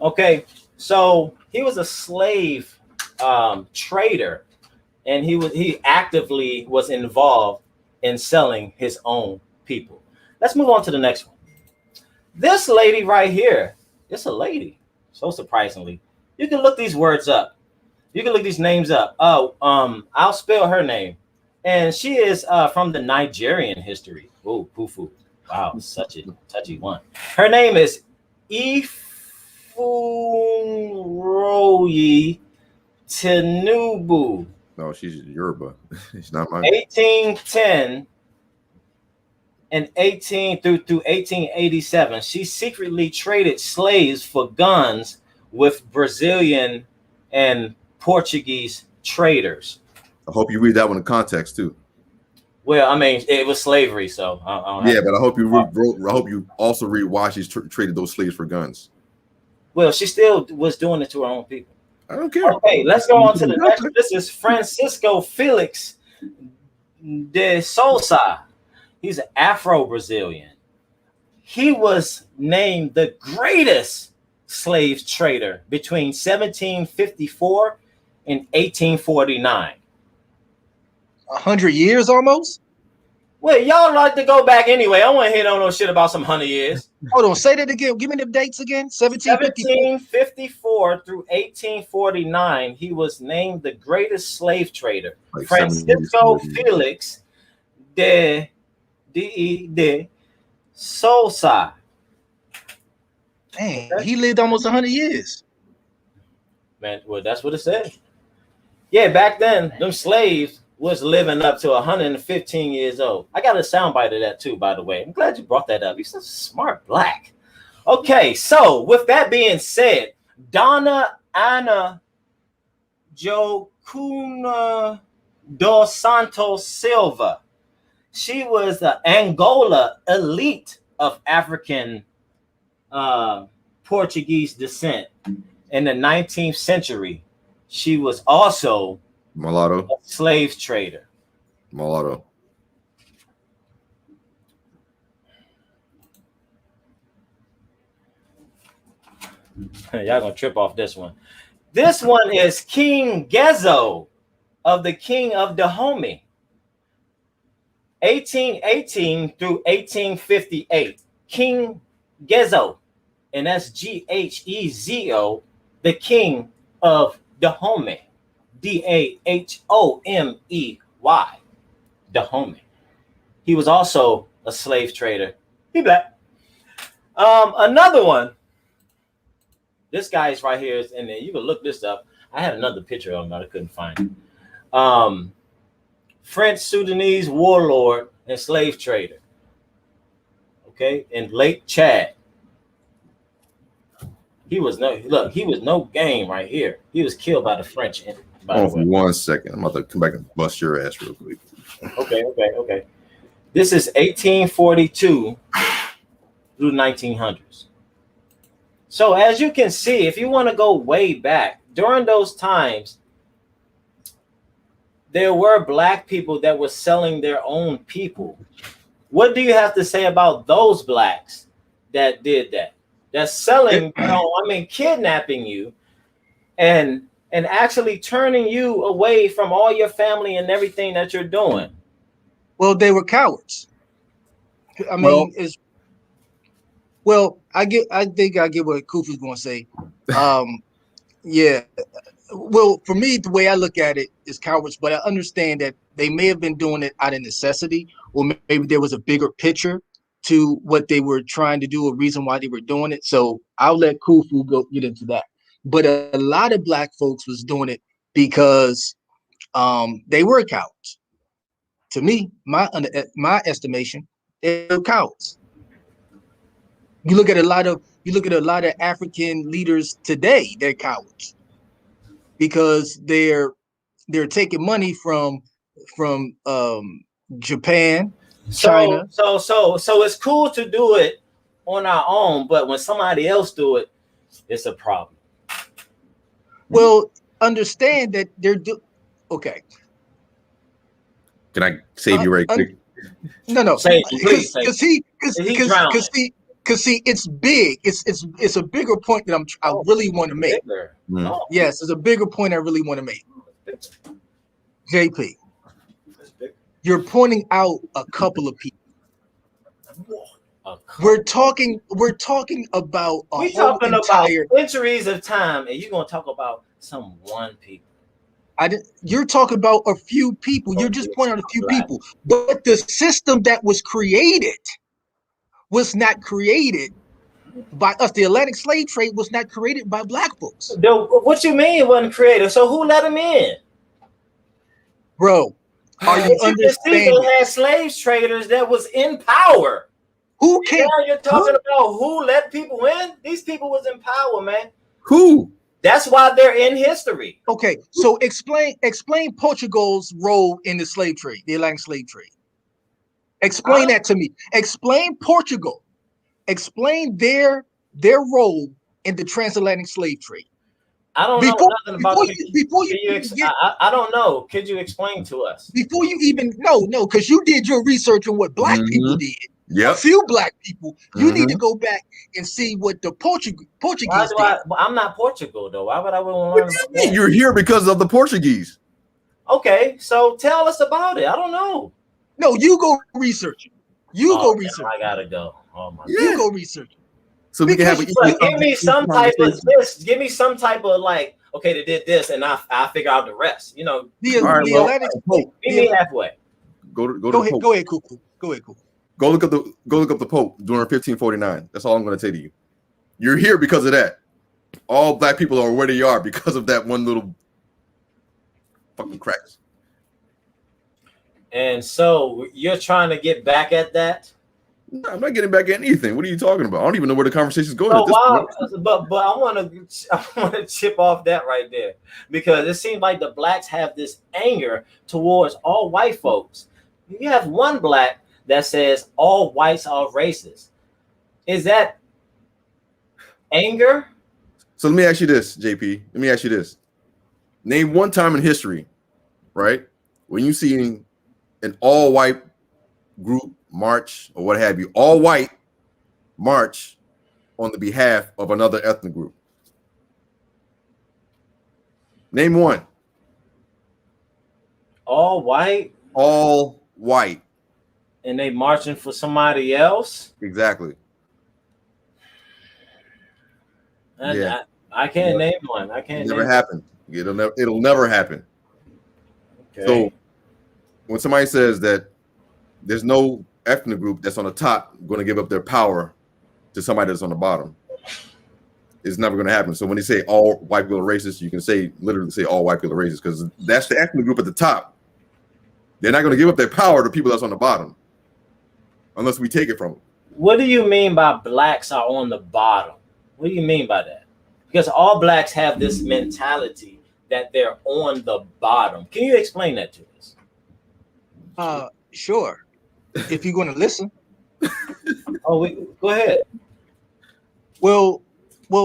Okay, so he was a slave trader, and he actively was involved in selling his own people. Let's move on to the next one. This lady right here, it's a lady. So surprisingly, you can look these words up. You can look these names up. I'll spell her name, and she is from the Nigerian history. Oh, Kufu. Wow, such a touchy one. Her name is Ifuroyi Tinubu. No, she's Yoruba. It's not mine. 1810 and 1887. She secretly traded slaves for guns with Brazilian and Portuguese traders. I hope you read that one in context too. Well, I mean, it was slavery, so I don't yeah. But I hope you I hope you also read why she's traded those slaves for guns. Well, she still was doing it to her own people. I don't care. Okay, let's go on to the next. This is Francisco Felix de Sousa. He's an Afro-Brazilian. He was named the greatest slave trader between 1754 and 1849. 100 years almost? Well, y'all like to go back anyway. I want to hear no shit about some 100 years. Hold on, say that again. Give me the dates again. 1754 through 1849. He was named the greatest slave trader. Like Francisco Felix de Sousa. Man, he lived almost 100 years. Man, well, that's what it said. Yeah, back then, them slaves was living up to 115 years old. I got a soundbite of that too, by the way. I'm glad you brought that up. You're such a smart black. Okay, so with that being said, Donna Ana Jocuna dos Santos Silva. She was the Angola elite of African Portuguese descent in the 19th century. She was also mulatto, a slave trader. Mulatto. Y'all gonna trip off this one. This one is King Gezo of the King of Dahomey. 1818 through 1858. King Gezo, and that's Ghezo, the King of Dahomey. Dahomey. Dahomey. He was also a slave trader. He black. Another one. This guy is right here, and then you can look this up. I had another picture of him that I couldn't find. French Sudanese warlord and slave trader. Okay, in Lake Chad. He was no game right here. He was killed by the French. Hold on for 1 second. I'm about to come back and bust your ass real quick. Okay. This is 1842 through 1900s. So as you can see, if you want to go way back, during those times, there were black people that were selling their own people. What do you have to say about those blacks that did that? That's selling, kidnapping you and actually turning you away from all your family and everything that you're doing. Well, they were cowards. I mean, I think I get what Kufu's going to say. Yeah. Well, for me, the way I look at it is cowards, but I understand that they may have been doing it out of necessity, or maybe there was a bigger picture to what they were trying to do, a reason why they were doing it. So I'll let Kufu get into that. But a lot of black folks was doing it because they were cowards. To me, my estimation, they were cowards. You look at a lot of African leaders today, they're cowards because they're taking money from Japan, China. So it's cool to do it on our own, but when somebody else do it, it's a problem. Well, understand that they're okay. Can I save you right quick? No, Save him, please. because see, it's big. It's a bigger point that I really want to make. Yes, it's a bigger point I really want to make. JP, you're pointing out a couple of people. We're talking about centuries of time, and you're gonna talk about some one people. You're talking about a few people. You're just pointing out a few people, but the system that was created was not created by us. The Atlantic slave trade was not created by black folks. What you mean it wasn't created? So who let them in? Bro, are you understanding? They had slave traders that was in power. Who came? Now you're talking about who let people in? These people was in power, man. Who? That's why they're in history. Okay, so explain Portugal's role in the slave trade, the Atlantic slave trade. Explain that to me. Explain Portugal. Explain their role in the transatlantic slave trade. I don't know nothing about I don't know. Could you explain to us? Before you even no, because you did your research on what black people did. Yep. A few black people. You need to go back and see what the Portuguese did. I'm not Portugal though. Why would I want to learn about that? You're here because of the Portuguese. Okay, so tell us about it. I don't know. No, you go research it. Go research. I gotta go. Oh my God. You go research it. So we can have give me some type of this. Give me some type of like, okay, they did this, and I figure out the rest. You know, the Atlantic. Meet me halfway. Go ahead, Kufu. Go ahead, Kufu. Go look up the Pope during 1549. That's all I'm going to say to you. You're here because of that. All black people are where they are because of that one little fucking cracks. And so you're trying to get back at that? No, I'm not getting back at anything. What are you talking about? I don't even know where the conversation's going at this point. But I want to chip off that right there because it seems like the blacks have this anger towards all white folks. You have one black that says all whites are racist. Is that anger? So let me ask you this, JP. Let me ask you this. Name one time in history, right, when you see an all-white group march or what have you, all white march on the behalf of another ethnic group. Name one. All white? All white. And they marching for somebody else? Exactly. And yeah. I can't name one. I can't. Never happen. It'll never happen. Okay. So when somebody says that there's no ethnic group that's on the top going to give up their power to somebody that's on the bottom, it's never going to happen. So when they say all white people are racist, you can literally say all white people are racist, because that's the ethnic group at the top. They're not going to give up their power to people that's on the bottom unless we take it from them. What do you mean by blacks are on the bottom? What do you mean by that? Because all blacks have this mentality that they're on the bottom. Can you explain that to us? Sure. If you're going to listen. Go ahead. Well,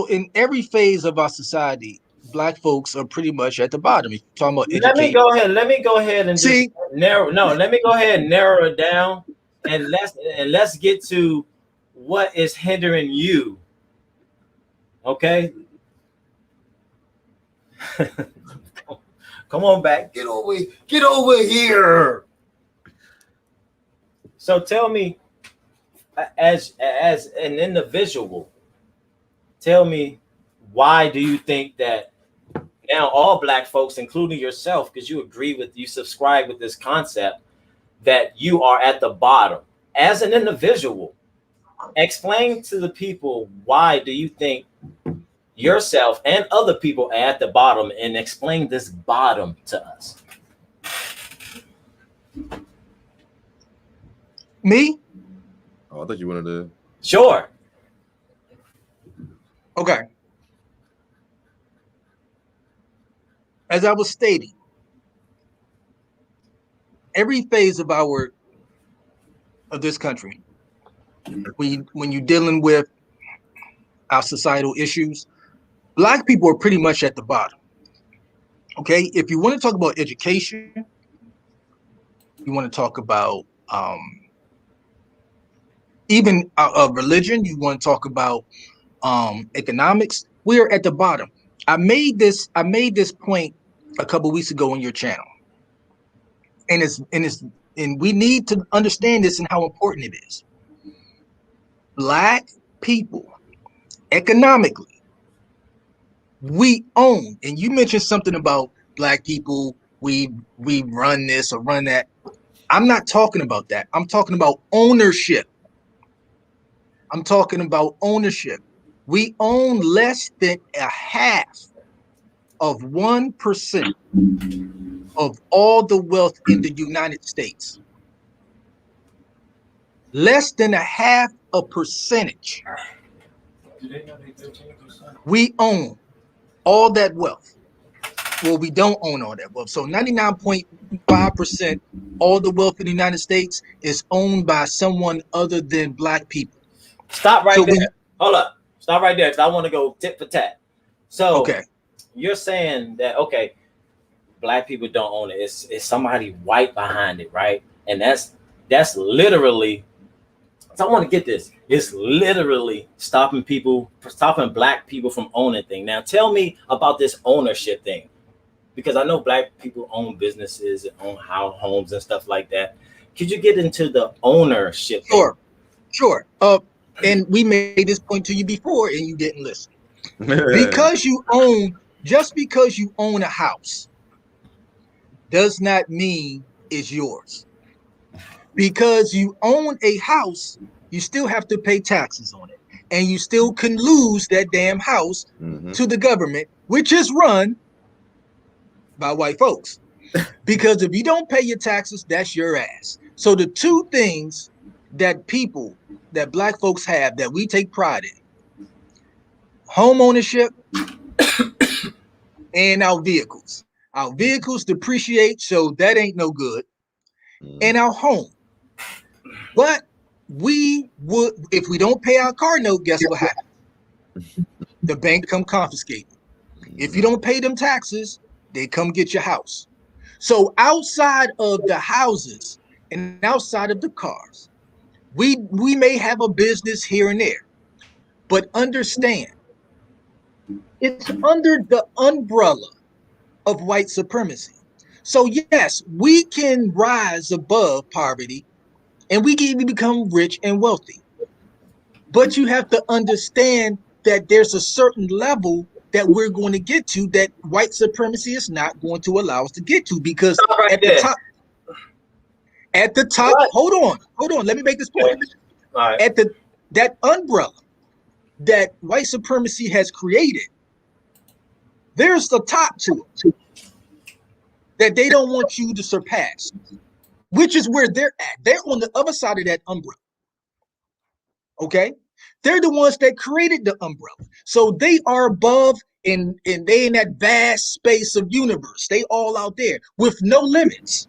in every phase of our society, black folks are pretty much at the bottom. If you're talking about Let me go ahead and see. Let me go ahead and narrow it down, and let's get to what is hindering you. Okay. Come on back. Get over here. So tell me, as an individual, tell me, why do you think that now all black folks, including yourself, because you subscribe with this concept that you are at the bottom as an individual? Explain to the people, why do you think yourself and other people are at the bottom, and explain this bottom to us. Me? Oh, I thought you wanted to. Sure. Okay. As I was stating, every phase of this country, when you're dealing with our societal issues, black people are pretty much at the bottom. Okay, if you want to talk about education, you want to talk about even religion, you want to talk about economics, we're at the bottom. I made this point a couple weeks ago on your channel, and we need to understand this and how important it is. Black people, economically, we own, and you mentioned something about black people, we run this or run that. I'm not talking about that. I'm talking about ownership. I'm talking about ownership. We own less than a half of 1% of all the wealth in the United States. Less than a half a percentage. We own all that wealth. Well, we don't own all that wealth. So 99.5% all the wealth in the United States is owned by someone other than black people. Stop right there. Hold up. Stop right there, because I want to go tit for tat. So okay, you're saying that, okay, black people don't own it. It's somebody white behind it, right? And that's literally, so I want to get this. It's literally stopping black people from owning things. Now tell me about this ownership thing, because I know black people own businesses and own homes and stuff like that. Could you get into the ownership thing? Sure. And we made this point to you before and you didn't listen. Just because you own a house does not mean it's yours. Because you own a house, you still have to pay taxes on it. And you still can lose that damn house to the government, which is run by white folks. Because if you don't pay your taxes, that's your ass. So the two things that black folks have that we take pride in: home ownership and our vehicles. Our vehicles depreciate, so that ain't no good. And our home. But if we don't pay our car note, guess what happens? The bank come confiscate. If you don't pay them taxes, they come get your house. So outside of the houses and outside of the cars, we may have a business here and there, but understand, it's under the umbrella of white supremacy. So yes, we can rise above poverty and we can even become rich and wealthy. But you have to understand that there's a certain level that we're going to get to that white supremacy is not going to allow us to get to, because at the top, hold on, let me make this point. Right. That umbrella that white supremacy has created, there's the top to it that they don't want you to surpass, which is where they're at. They're on the other side of that umbrella. Okay? They're the ones that created the umbrella. So they are above and they in that vast space of universe. They all out there with no limits.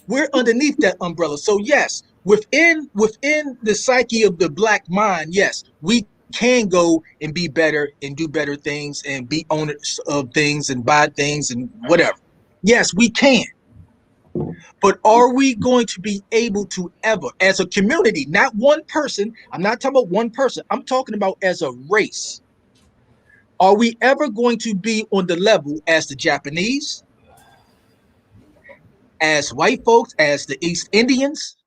We're underneath that umbrella. So yes, within the psyche of the black mind, yes, we can go and be better and do better things and be owners of things and buy things and whatever. Yes, we can. But are we going to be able to ever, as a community, not one person, I'm not talking about one person, I'm talking about as a race, are we ever going to be on the level as the Japanese, as white folks, as the East Indians?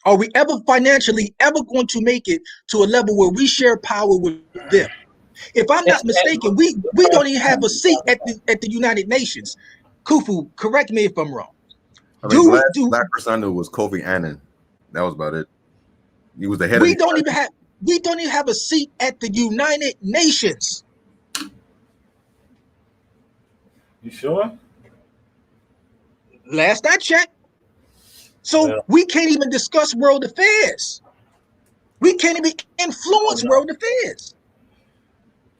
Are we ever financially ever going to make it to a level where we share power with them? If I'm not mistaken, we don't even have a seat at the United Nations. Kufu, correct me if I'm wrong. I mean, black person I knew was Kofi Annan. That was about it. He was the head. We don't even have a seat at the United Nations. You sure? Last I checked. So we can't even discuss world affairs. We can't even influence world affairs.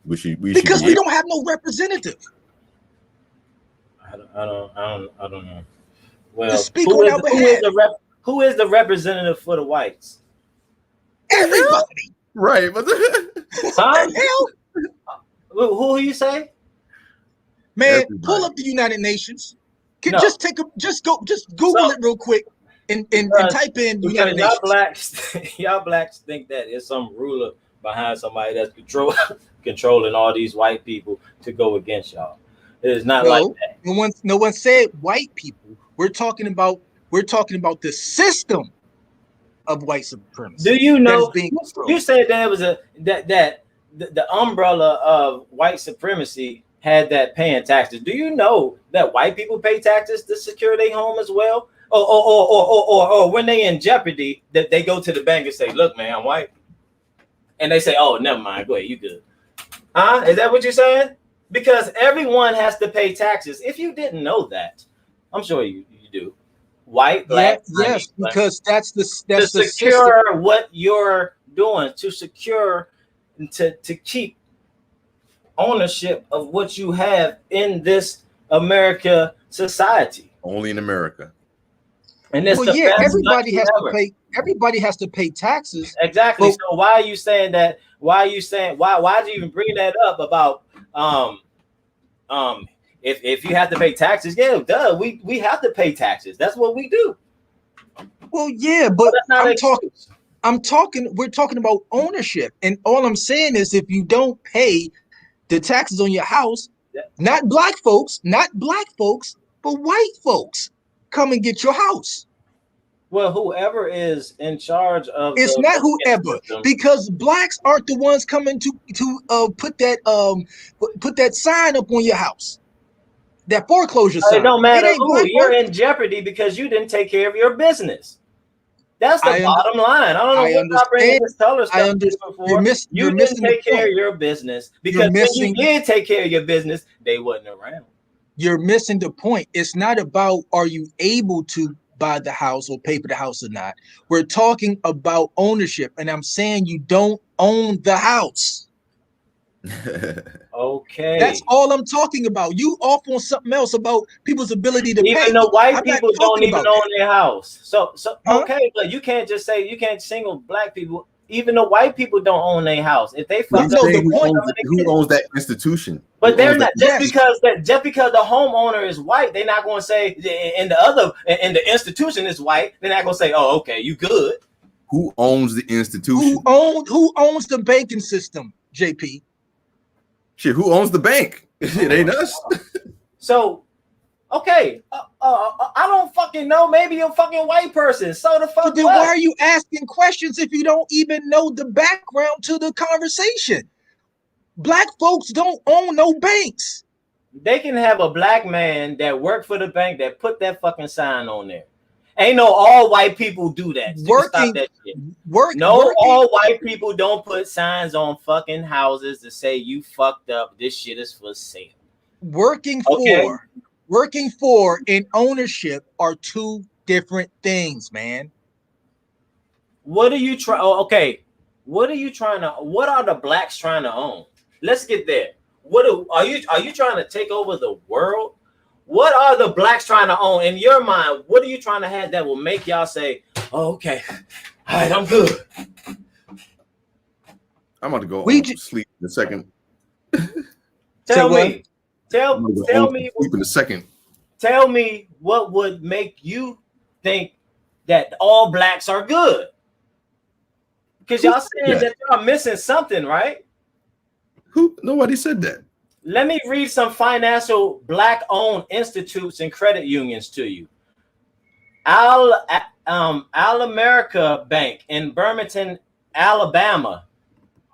Because we don't have no representative. I don't know. Well, who is the representative for the whites? Everybody. Right, but huh? Who you say? Man, pull up the United Nations. Just Google it real quick and type in United Nations. Y'all blacks think that it's some ruler behind somebody that's controlling all these white people to go against y'all. It is not like that. No one said white people. We're talking about the system of white supremacy. Do you know? You said that it was the umbrella of white supremacy had that paying taxes. Do you know that white people pay taxes to secure their home as well? Or when they in jeopardy, that they go to the bank and say, "Look, man, I'm white," and they say, "Oh, never mind, go ahead, you good." Huh? Is that what you're saying? Because everyone has to pay taxes. If you didn't know that, I'm sure you do. White, black, yes, because that's the secure system. What you're doing to secure to keep ownership of what you have in this America society. Only in America. And it's everybody has to pay. Everybody has to pay taxes. Exactly. So why are you saying that? Why did you even bring that up about if you have to pay taxes? Yeah, duh. We have to pay taxes. That's what we do. Well, yeah, but we're talking about ownership, and all I'm saying is if you don't pay the taxes on your house, not black folks, but white folks come and get your house. Well, whoever is in charge of it's not whoever, because blacks aren't the ones coming to put that sign up on your house. That foreclosure sign. It don't matter who. You're in jeopardy because you didn't take care of your business. That's the bottom line. I don't know what y'all bringing this color stuff before. You didn't take care of your business because when you did take care of your business, they wasn't around. You're missing the point. It's not about are you able to buy the house or pay for the house or not. We're talking about ownership, and I'm saying you don't own the house. Okay, that's all I'm talking about. You off on something else about people's ability to pay. Even the white people don't even own their house. So okay, but you can't just say you can't single black people. Even the white people don't own their house. If they fuck up, who owns that institution? But they're not just because the homeowner is white, they're not going to say and the institution is white. They're not going to say, "Oh, okay, you good." Who owns the institution? Who owns the banking system? JP. Shit, who owns the bank? It ain't us. So, okay, I don't fucking know. Maybe you're a fucking white person. So the fuck. Then why are you asking questions if you don't even know the background to the conversation? Black folks don't own no banks. They can have a black man that worked for the bank that put that fucking sign on there. Ain't no all white people do that. So stop that shit. All white people don't put signs on fucking houses to say you fucked up. This shit is for sale. Working for and ownership are two different things, man. What are you trying? Oh, okay. What are you trying to? What are the blacks trying to own? Let's get there. Are you trying to take over the world? What are the blacks trying to own in your mind? What are you trying to have that will make y'all say, "Oh, okay, all right, I'm good." I'm about to go sleep in a second. Tell me sleep in a second. Tell me what would make you think that all blacks are good? Because y'all saying that y'all missing something, right? Nobody said that. Let me read some financial black-owned institutes and credit unions to you. Al America Bank in Birmingham, Alabama.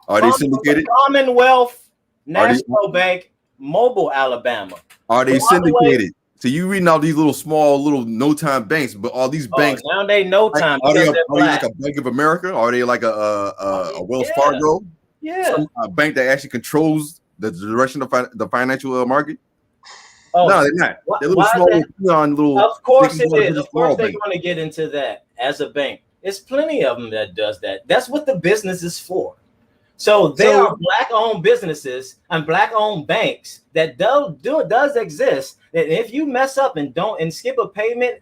Are they syndicated? Commonwealth National Bank, Mobile, Alabama. Are they syndicated? So you reading all these little no-time banks, but all these banks now they no-time. Are they like a Bank of America? Are they like a Wells Fargo? Yeah, a bank that actually controls the direction of the financial market? Oh, no, they're not. They're little small, Of course it is. Of course they're going to get into that as a bank. There's plenty of them that does that. That's what the business is for. So there are black-owned businesses and black-owned banks that does exist. That if you mess up and skip a payment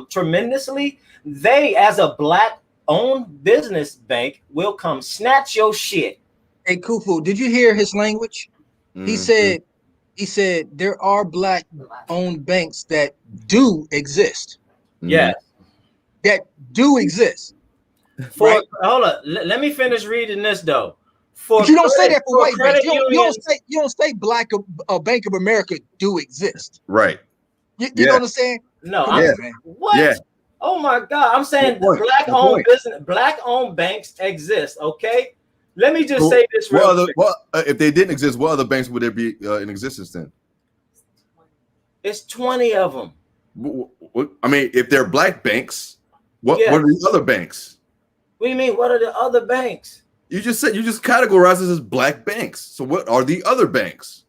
tremendously, they as a black-owned business bank will come snatch your shit. Hey Kufu, did you hear his language? He said there are black-owned banks that do exist. Yes, that do exist. Hold on, let me finish reading this though. But you don't say that for white banks. You don't say Bank of America do exist. Right. You know what I'm saying? No. What? Yeah. Oh my God! I'm saying black-owned banks exist. Okay. Let me just say this real quick. If they didn't exist, what other banks would there be in existence then? It's 20 of them. I mean, if they're black banks, what are the other banks? What do you mean? What are the other banks? You just categorized this as black banks. So what are the other banks?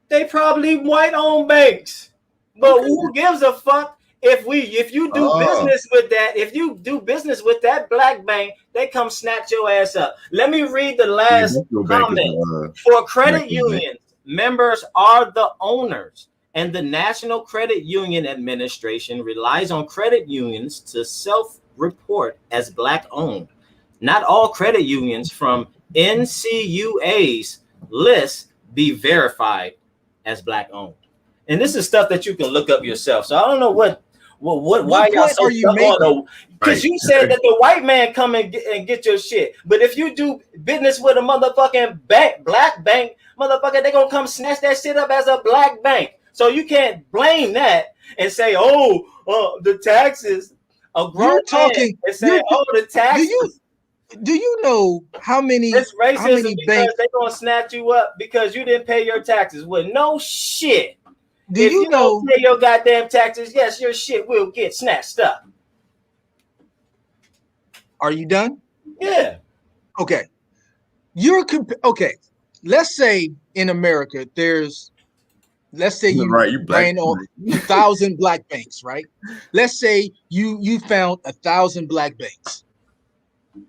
They probably white-owned banks. But who gives a fuck if you do business with that? If you do business with that black bank, they come snatch your ass up. Let me read the last comment. For credit unions, members are the owners, and the National Credit Union Administration relies on credit unions to self-report as black-owned. Not all credit unions from NCUA's list be verified as black-owned. And this is stuff that you can look up yourself. So I don't know why y'all so stuck on because you said that the white man come and get your shit. But if you do business with a motherfucking black bank, motherfucker, they gonna come snatch that shit up as a black bank. So you can't blame that and say, the taxes. You're talking and say, the taxes. Do you know how many? It's racism how many because banks? they gonna snatch you up because you didn't pay your taxes. Well, no shit. If you know, don't pay your goddamn taxes, yes, your shit will get snatched up. Are you done? Yeah. Okay. Okay. Let's say in America, let's say you ran on 1,000 black banks, right? Let's say you found 1,000 black banks.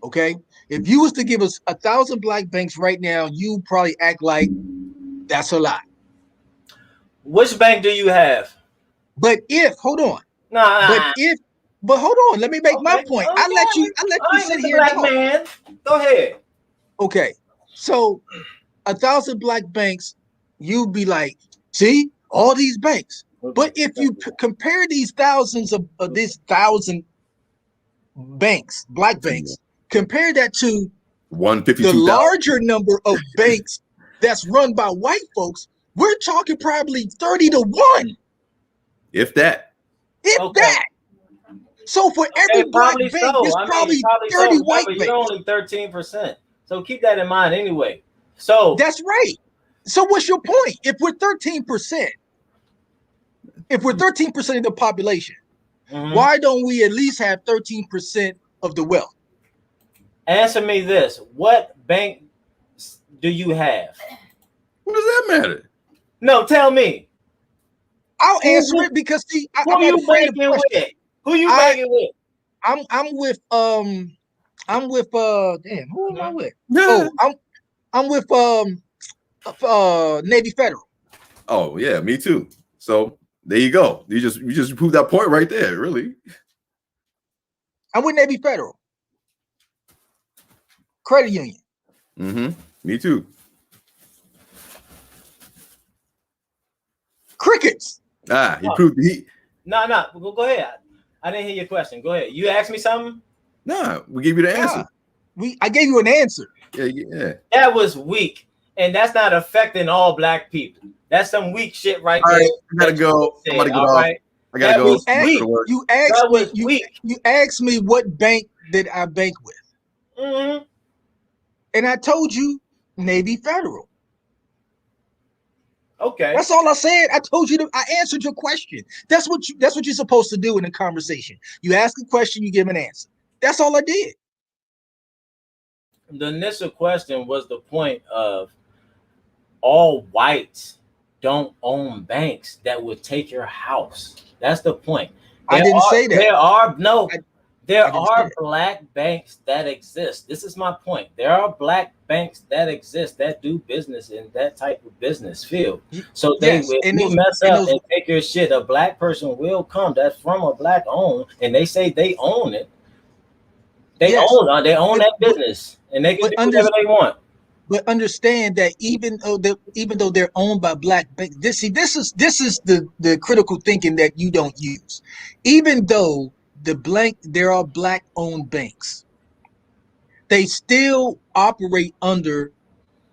Okay. If you was to give us 1,000 black banks right now, you probably act like that's a lot. Which bank do you have? But hold on. But hold on. Let me make my point. I let you sit here and talk. Man. Go ahead. Okay. So 1,000 black banks, you'd be like, see, all these banks. But if you compare these thousands of these 1,000 banks, black banks, compare that to the larger number of banks that's run by white folks, we're talking probably 30 to 1. If that. If that. So for every black bank, there's probably 30 white banks. You're only 13%. So keep that in mind anyway. So that's right. So what's your point? If we're 13%, of the population, Why don't we at least have 13% of the wealth? Answer me this. What bank do you have? What does that matter? No, tell me. I'll answer it because see, I'm not afraid of questions. Who you banking with? I'm with damn, who am I with? Oh, I'm with Navy Federal. Oh yeah, me too. So there you go. You just proved that point right there. Really. I'm with Navy Federal. Credit union. Me too. Crickets. He proved he. No. Go ahead. I didn't hear your question. Go ahead. You asked me something? Nah, we gave you the answer. I gave you an answer. Yeah. That was weak. And that's not affecting all black people. That's some weak shit right there. I gotta go. I'm gonna get off. Right? I gotta go. You asked me what bank did I bank with. And I told you Navy Federal. Okay. That's all I said. I told you I answered your question. That's what you're supposed to do in a conversation. You ask a question, you give an answer. That's all I did. The initial question was the point of all whites don't own banks that would take your house. That's the point. I didn't say that. There are black banks that exist. This is my point. There are black banks that exist that do business in that type of business field. So if you mess up and take your shit, a black person will come that's from a black own, and they say they own it. They own that business, and they can do whatever they want. But understand that even though they're owned by black banks, this is the critical thinking that you don't use. Even though there are black owned banks, they still operate under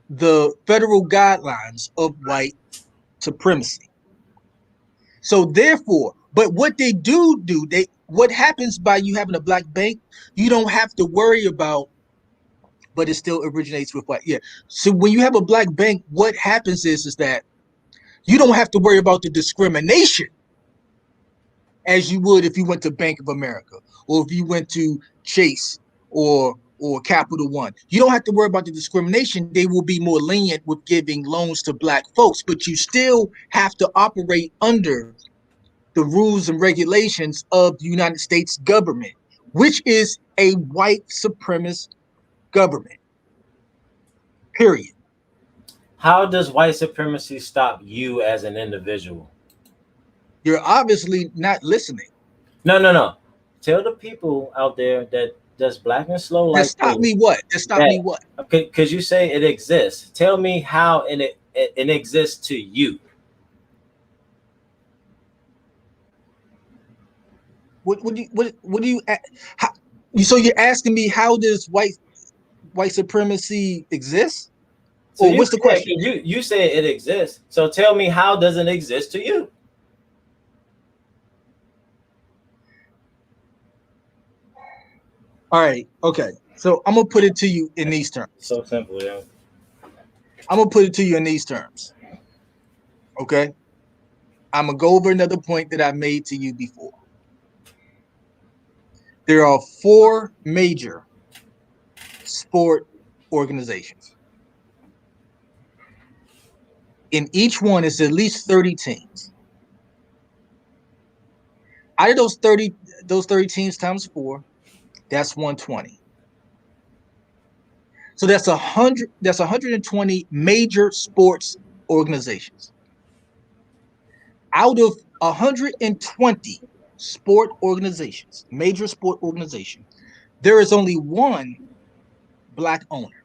the federal guidelines of white supremacy. So therefore, but what they do, what happens by you having a black bank, you don't have to worry about, but it still originates with white. Yeah. So when you have a black bank, what happens is that you don't have to worry about the discrimination as you would if you went to Bank of America or if you went to Chase or Capital One. You don't have to worry about the discrimination. They will be more lenient with giving loans to black folks, but you still have to operate under the rules and regulations of the United States government, which is a white supremacist government. Period. How does white supremacy stop you as an individual? You're obviously not listening. No. Tell the people out there that does black and slow like that stop me what? That stop me what? Okay, because you say it exists. Tell me how it exists to you. What do you so you're asking me how does white supremacy exist? So or what's the question? You say it exists. So tell me how does it exist to you? All right, okay. So I'm gonna put it to you in these terms. So simple, yeah. I'm gonna put it to you in these terms. Okay. I'm gonna go over another point that I made to you before. There are 4 major sport organizations. In each one is at least 30 teams. Out of those 30 teams times 4, that's 120. So that's 100. That's 120 major sports organizations. Out of 120 sport organizations, major sport organizations, there is only one black owner,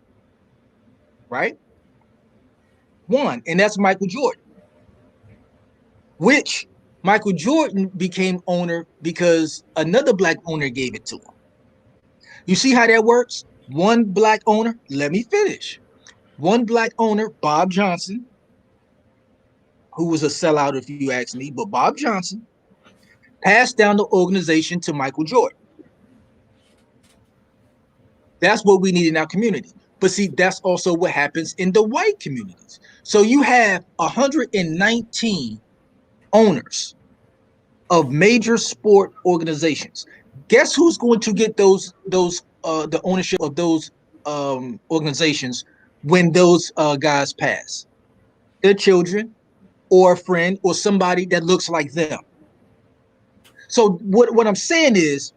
right? One, and that's Michael Jordan, which Michael Jordan became owner because another black owner gave it to him. You see how that works? One black owner, let me finish. One black owner, Bob Johnson, who was a sellout if you ask me, but Bob Johnson passed down the organization to Michael Jordan. That's what we need in our community. But see, that's also what happens in the white communities. So you have 119 owners of major sport organizations. Guess who's going to get the ownership of those organizations when those guys pass? Their children or a friend or somebody that looks like them. So what I'm saying is,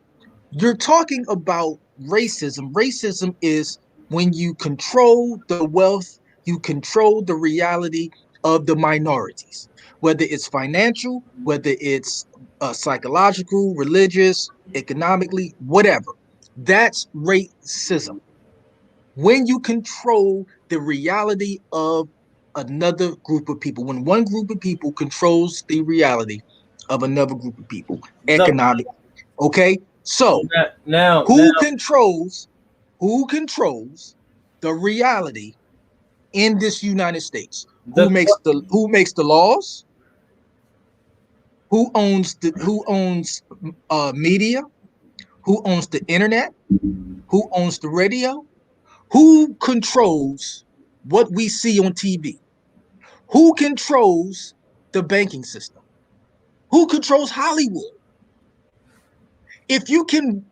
you're talking about racism. Racism is when you control the wealth, you control the reality of the minorities, whether it's financial, whether it's psychological, religious, economically, whatever. That's racism. When you control the reality of another group of people, when one group of people controls the reality of another group of people, economic. Okay, so now who controls the reality in this United States? Who makes the laws? Who owns media? Who owns the internet? Who owns the radio? Who controls what we see on TV? Who controls the banking system? Who controls Hollywood? If you can,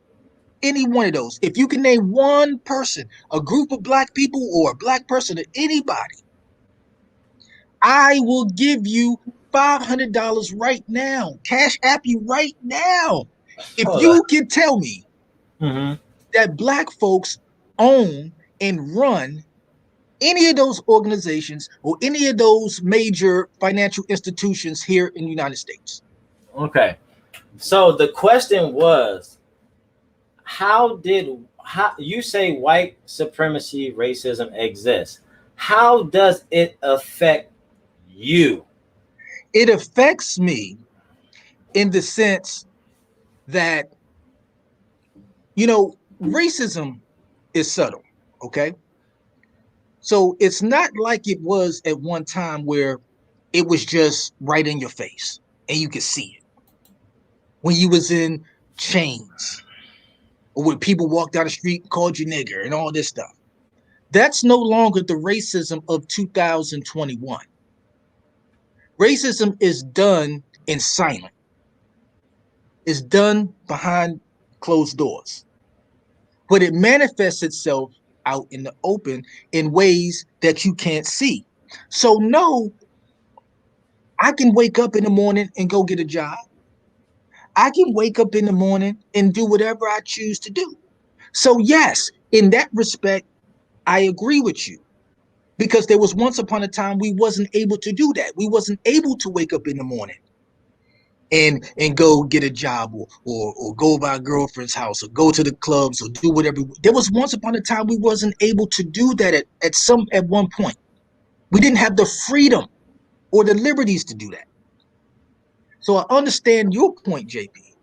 any one of those, if you can name one person, a group of black people or a black person or anybody, I will give you $500 right now, cash app you right now. If you can tell me that black folks own and run any of those organizations or any of those major financial institutions here in the United States. Okay. So the question was, how you say white supremacy, racism exists? How does it affect you? It affects me in the sense that, racism is subtle, okay? So it's not like it was at one time where it was just right in your face and you could see it. When you was in chains, or when people walked down the street and called you nigger and all this stuff. That's no longer the racism of 2021. Racism is done in silence. It's done behind closed doors. But it manifests itself out in the open in ways that you can't see. So no, I can wake up in the morning and go get a job. I can wake up in the morning and do whatever I choose to do. So yes, in that respect, I agree with you. Because there was once upon a time we wasn't able to do that. We wasn't able to wake up in the morning and go get a job or go by a girlfriend's house or go to the clubs or do whatever. There was once upon a time we wasn't able to do that at one point. We didn't have the freedom or the liberties to do that. So I understand your point, JP.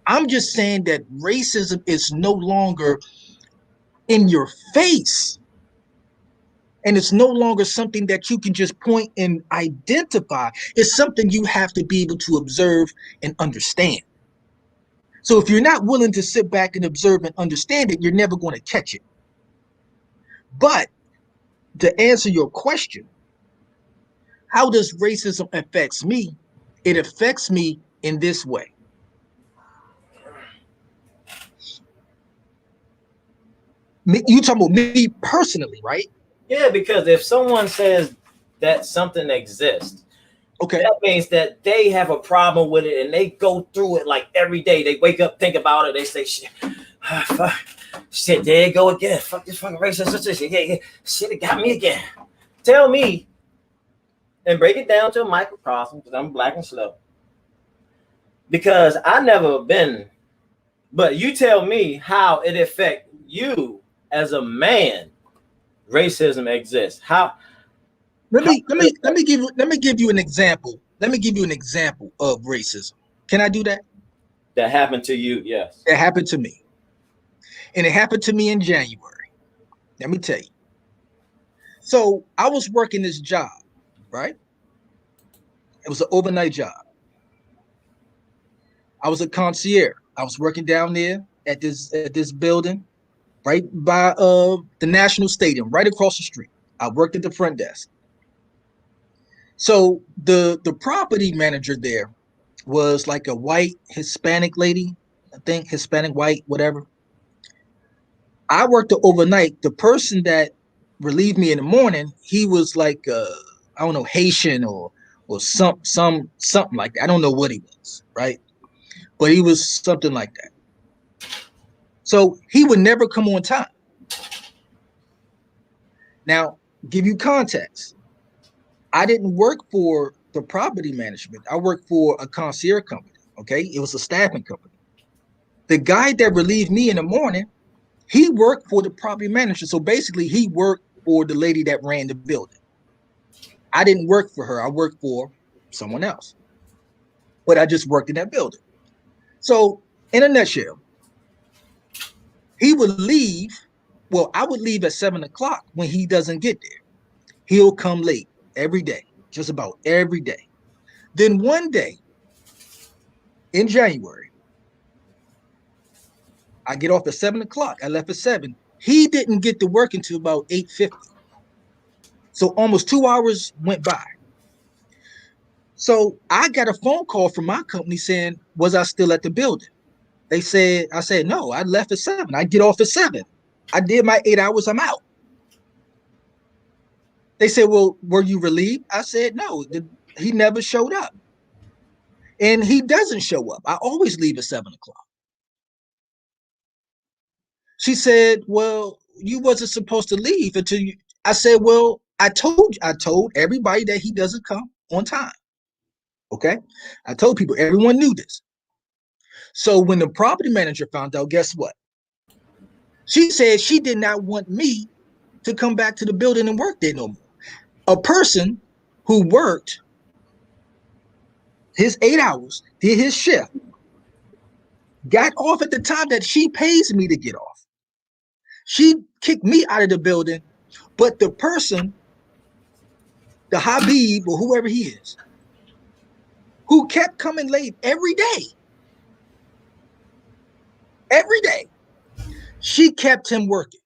I'm just saying that racism is no longer in your face. And it's no longer something that you can just point and identify. It's something you have to be able to observe and understand. So if you're not willing to sit back and observe and understand it, you're never going to catch it. But to answer your question, how does racism affect me? It affects me in this way. You talking about me personally, right? Yeah, because if someone says that something exists, okay, that means that they have a problem with it and they go through it like every day. They wake up, think about it, they say, shit, there you go again. Fuck this fucking racist. Yeah, shit, it got me again. Tell me and break it down to a microcosm, because I'm black and slow. Because I never been, but you tell me how it affect you as a man. Racism exists. How? Let me give you an example. Let me give you an example of racism. Can I do that? That happened to you, yes. It happened to me. And it happened to me in January. Let me tell you. So I was working this job, right? It was an overnight job. I was a concierge. I was working down there at this building, right by the National Stadium, right across the street. I worked at the front desk. So the property manager there was like a white Hispanic lady, I think Hispanic, white, whatever. I worked the overnight. The person that relieved me in the morning, he was like I don't know, Haitian or something like that. I don't know what he was, right? But he was something like that. So he would never come on time. Now, give you context. I didn't work for the property management. I worked for a concierge company, okay? It was a staffing company. The guy that relieved me in the morning, he worked for the property manager. So basically, he worked for the lady that ran the building. I didn't work for her. I worked for someone else. But I just worked in that building. So in a nutshell, he would leave. Well, I would leave at 7 o'clock when he doesn't get there. He'll come late every day, just about every day. Then one day in January, I get off at 7 o'clock. I left at 7. He didn't get to work until about 8:50. So almost 2 hours went by. So I got a phone call from my company saying, was I still at the building? I said, no, I left at 7. I get off at 7. I did my 8 hours, I'm out. They said, well, were you relieved? I said, no, he never showed up. And he doesn't show up. I always leave at 7 o'clock. She said, well, you wasn't supposed to leave until you. I said, well, I told everybody that he doesn't come on time. Okay. I told people, everyone knew this. So when the property manager found out, guess what? She said she did not want me to come back to the building and work there no more. A person who worked his 8 hours, did his shift, got off at the time that she pays me to get off. She kicked me out of the building, but the person, the Habib or whoever he is, who kept coming late every day, she kept him working.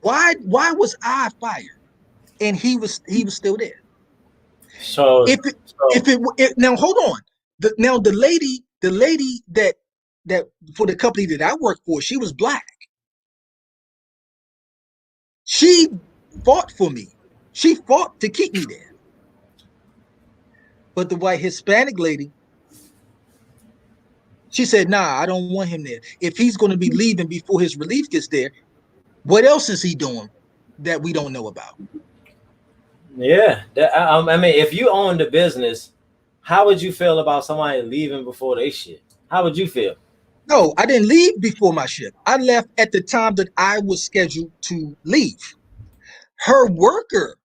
Why was I fired and he was still there? So now hold on. The lady that for the company that I worked for, she was black. She fought for me. She fought to keep me there. But the white Hispanic lady, she said, nah, I don't want him there. If he's going to be leaving before his relief gets there, what else is he doing that we don't know about? Yeah. I mean, if you own the business, how would you feel about somebody leaving before they shit? How would you feel? No, I didn't leave before my shift. I left at the time that I was scheduled to leave. Her worker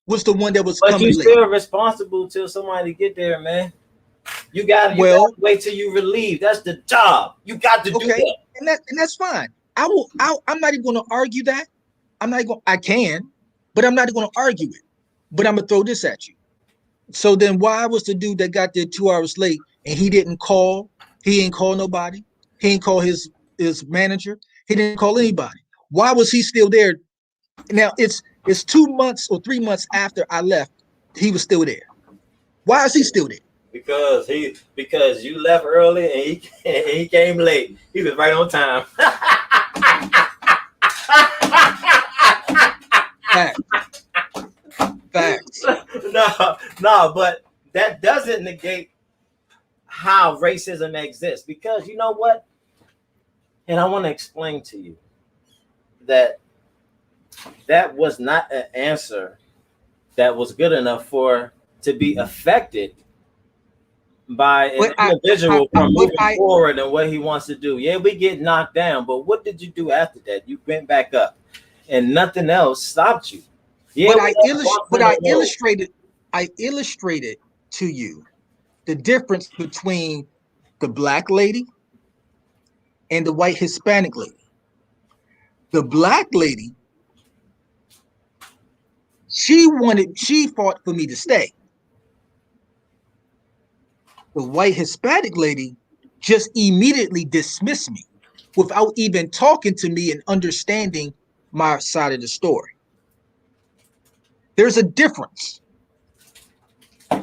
was the one that was coming late. But you still responsible till somebody get there, man. You gotta wait till you relieve. That's the job. You got to do that. And that's fine. I'm not even going to argue that. I can, but I'm not going to argue it. But I'm gonna throw this at you. So then why was the dude that got there 2 hours late and he didn't call? He didn't call nobody. He didn't call his manager. He didn't call anybody. Why was he still there? Now it's 2 months or 3 months after I left, he was still there. Why is he still there? Because you left early and he came late. He was right on time. Facts. No, but that doesn't negate how racism exists, because you know what? And I want to explain to you that was not an answer that was good enough to be affected by an individual from moving forward and what he wants to do. Yeah, we get knocked down, but what did you do after that? You went back up and nothing else stopped you. Yeah, but I illustrated to you the difference between the black lady and the white Hispanic lady. The black lady, she fought for me to stay. The white Hispanic lady just immediately dismissed me without even talking to me and understanding my side of the story. There's a difference.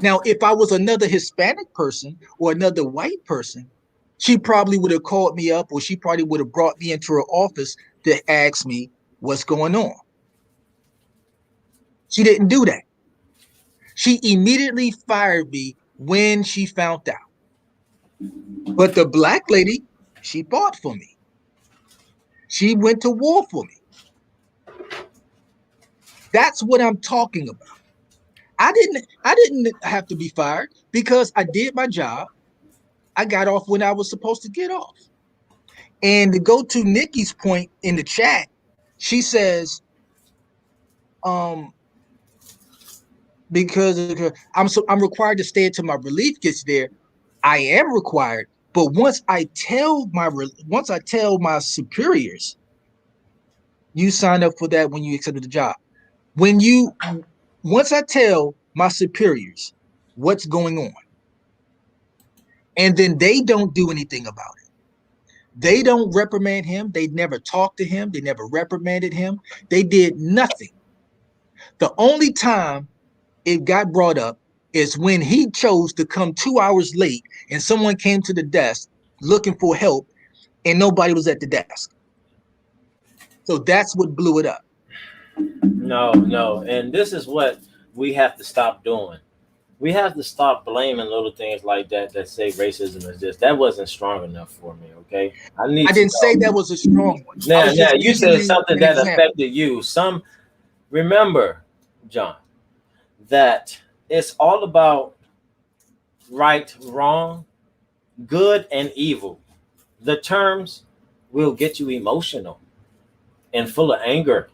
Now, if I was another Hispanic person or another white person, she probably would have called me up, or she probably would have brought me into her office to ask me what's going on. She didn't do that. She immediately fired me when she found out. But the black lady, she fought for me. She went to war for me. That's what I'm talking about. I didn't have to be fired because I did my job. I got off when I was supposed to get off. And to go to Nikki's point in the chat, she says, because I'm required to stay until my relief gets there. I am required, but once I tell my superiors, you signed up for that when you accepted the job. Once I tell my superiors what's going on, and then they don't do anything about it. They don't reprimand him. They never talked to him. They never reprimanded him. They did nothing. The only time it got brought up is when he chose to come 2 hours late and someone came to the desk looking for help and nobody was at the desk. So that's what blew it up. No. And this is what we have to stop doing. We have to stop blaming little things like that say racism is this. That wasn't strong enough for me, okay? I didn't say that was a strong one. Now, you said something that affected you. Remember, John, that it's all about right, wrong, good, and evil. The terms will get you emotional and full of anger,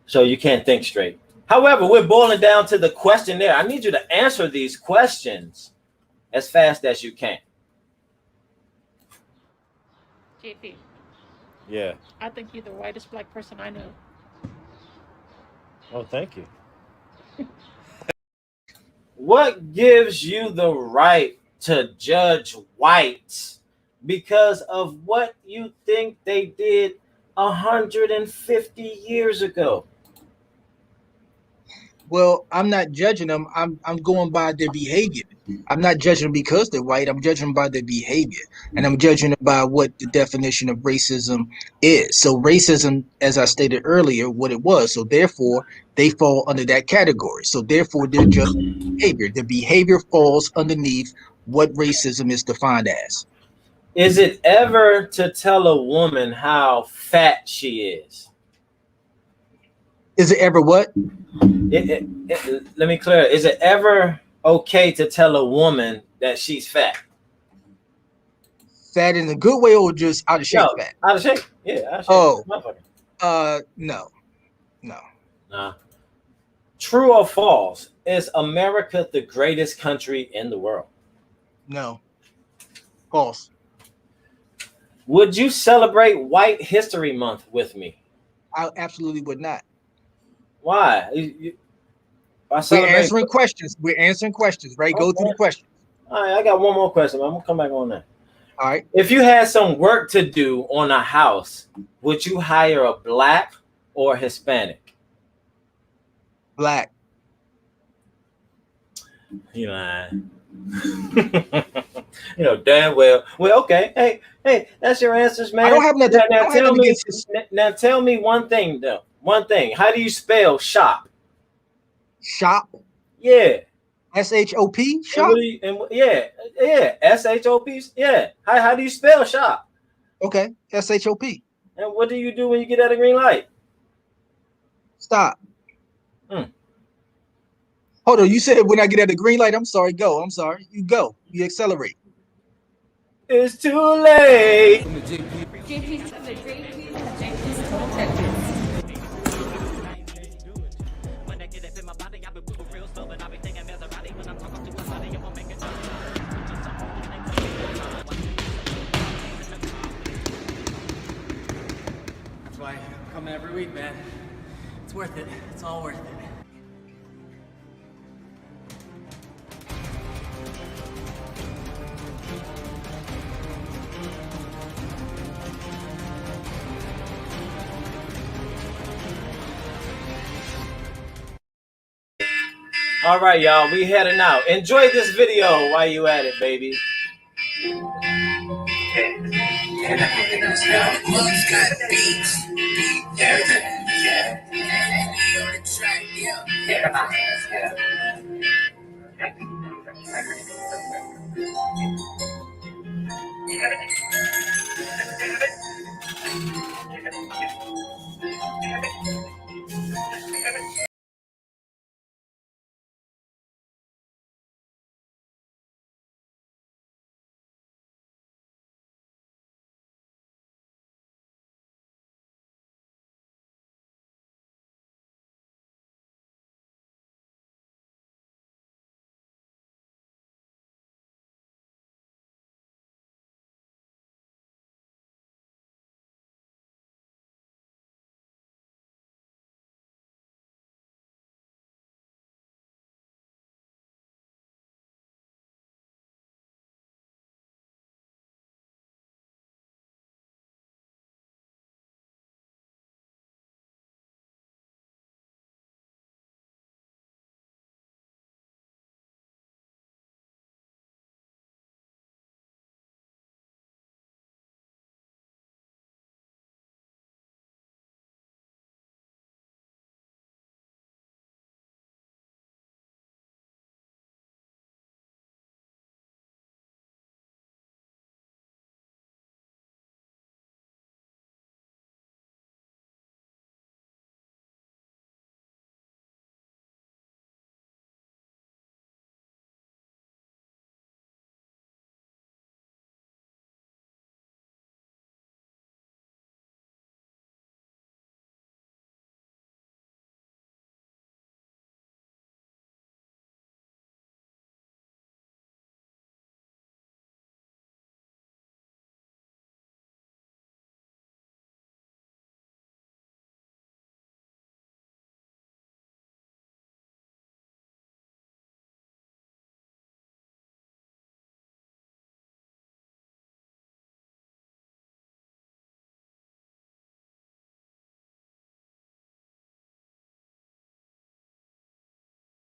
so you can't think straight. However, we're boiling down to the question there. I need you to answer these questions as fast as you can. JP. Yeah. I think you're the whitest black person I know. Oh, thank you. What gives you the right to judge whites because of what you think they did 150 years ago? Well, I'm not judging them. I'm going by their behavior. I'm not judging them because they're white. I'm judging them by their behavior. And I'm judging them by what the definition of racism is. So racism, as I stated earlier, what it was. So therefore, they fall under that category. So therefore, they're judging behavior. The behavior falls underneath what racism is defined as. Is it ever to tell a woman how fat she is? Is it ever what? Let me clear. Is it ever okay to tell a woman that she's fat? Fat in a good way or just out of shape fat? Out of shape. Yeah. Out of shape. No. Nah. True or false? Is America the greatest country in the world? No. False. Would you celebrate White History Month with me? I absolutely would not. Why? We're answering questions. We're answering questions, right? Okay. Go through the questions. All right, I got one more question. I'm gonna come back on that. All right. If you had some work to do on a house, would you hire a black or Hispanic? Black. You know, you know damn well. Well, okay. Hey, that's your answers, man. I don't have nothing. Now tell me one thing, though. One thing. How do you spell shop? Shop? Yeah. S-H-O-P? Shop? Yeah. S-H-O-P? Yeah. How do you spell shop? Okay. S-H-O-P. And what do you do when you get at a green light? Stop. Hold on. You said when I get at the green light, I'm sorry. Go. I'm sorry. You go. You accelerate. It's too late. JP's That's why I'm coming every week, man. It's worth it. It's all worth it. All right, y'all, we heading out. Enjoy this video while you at it, baby.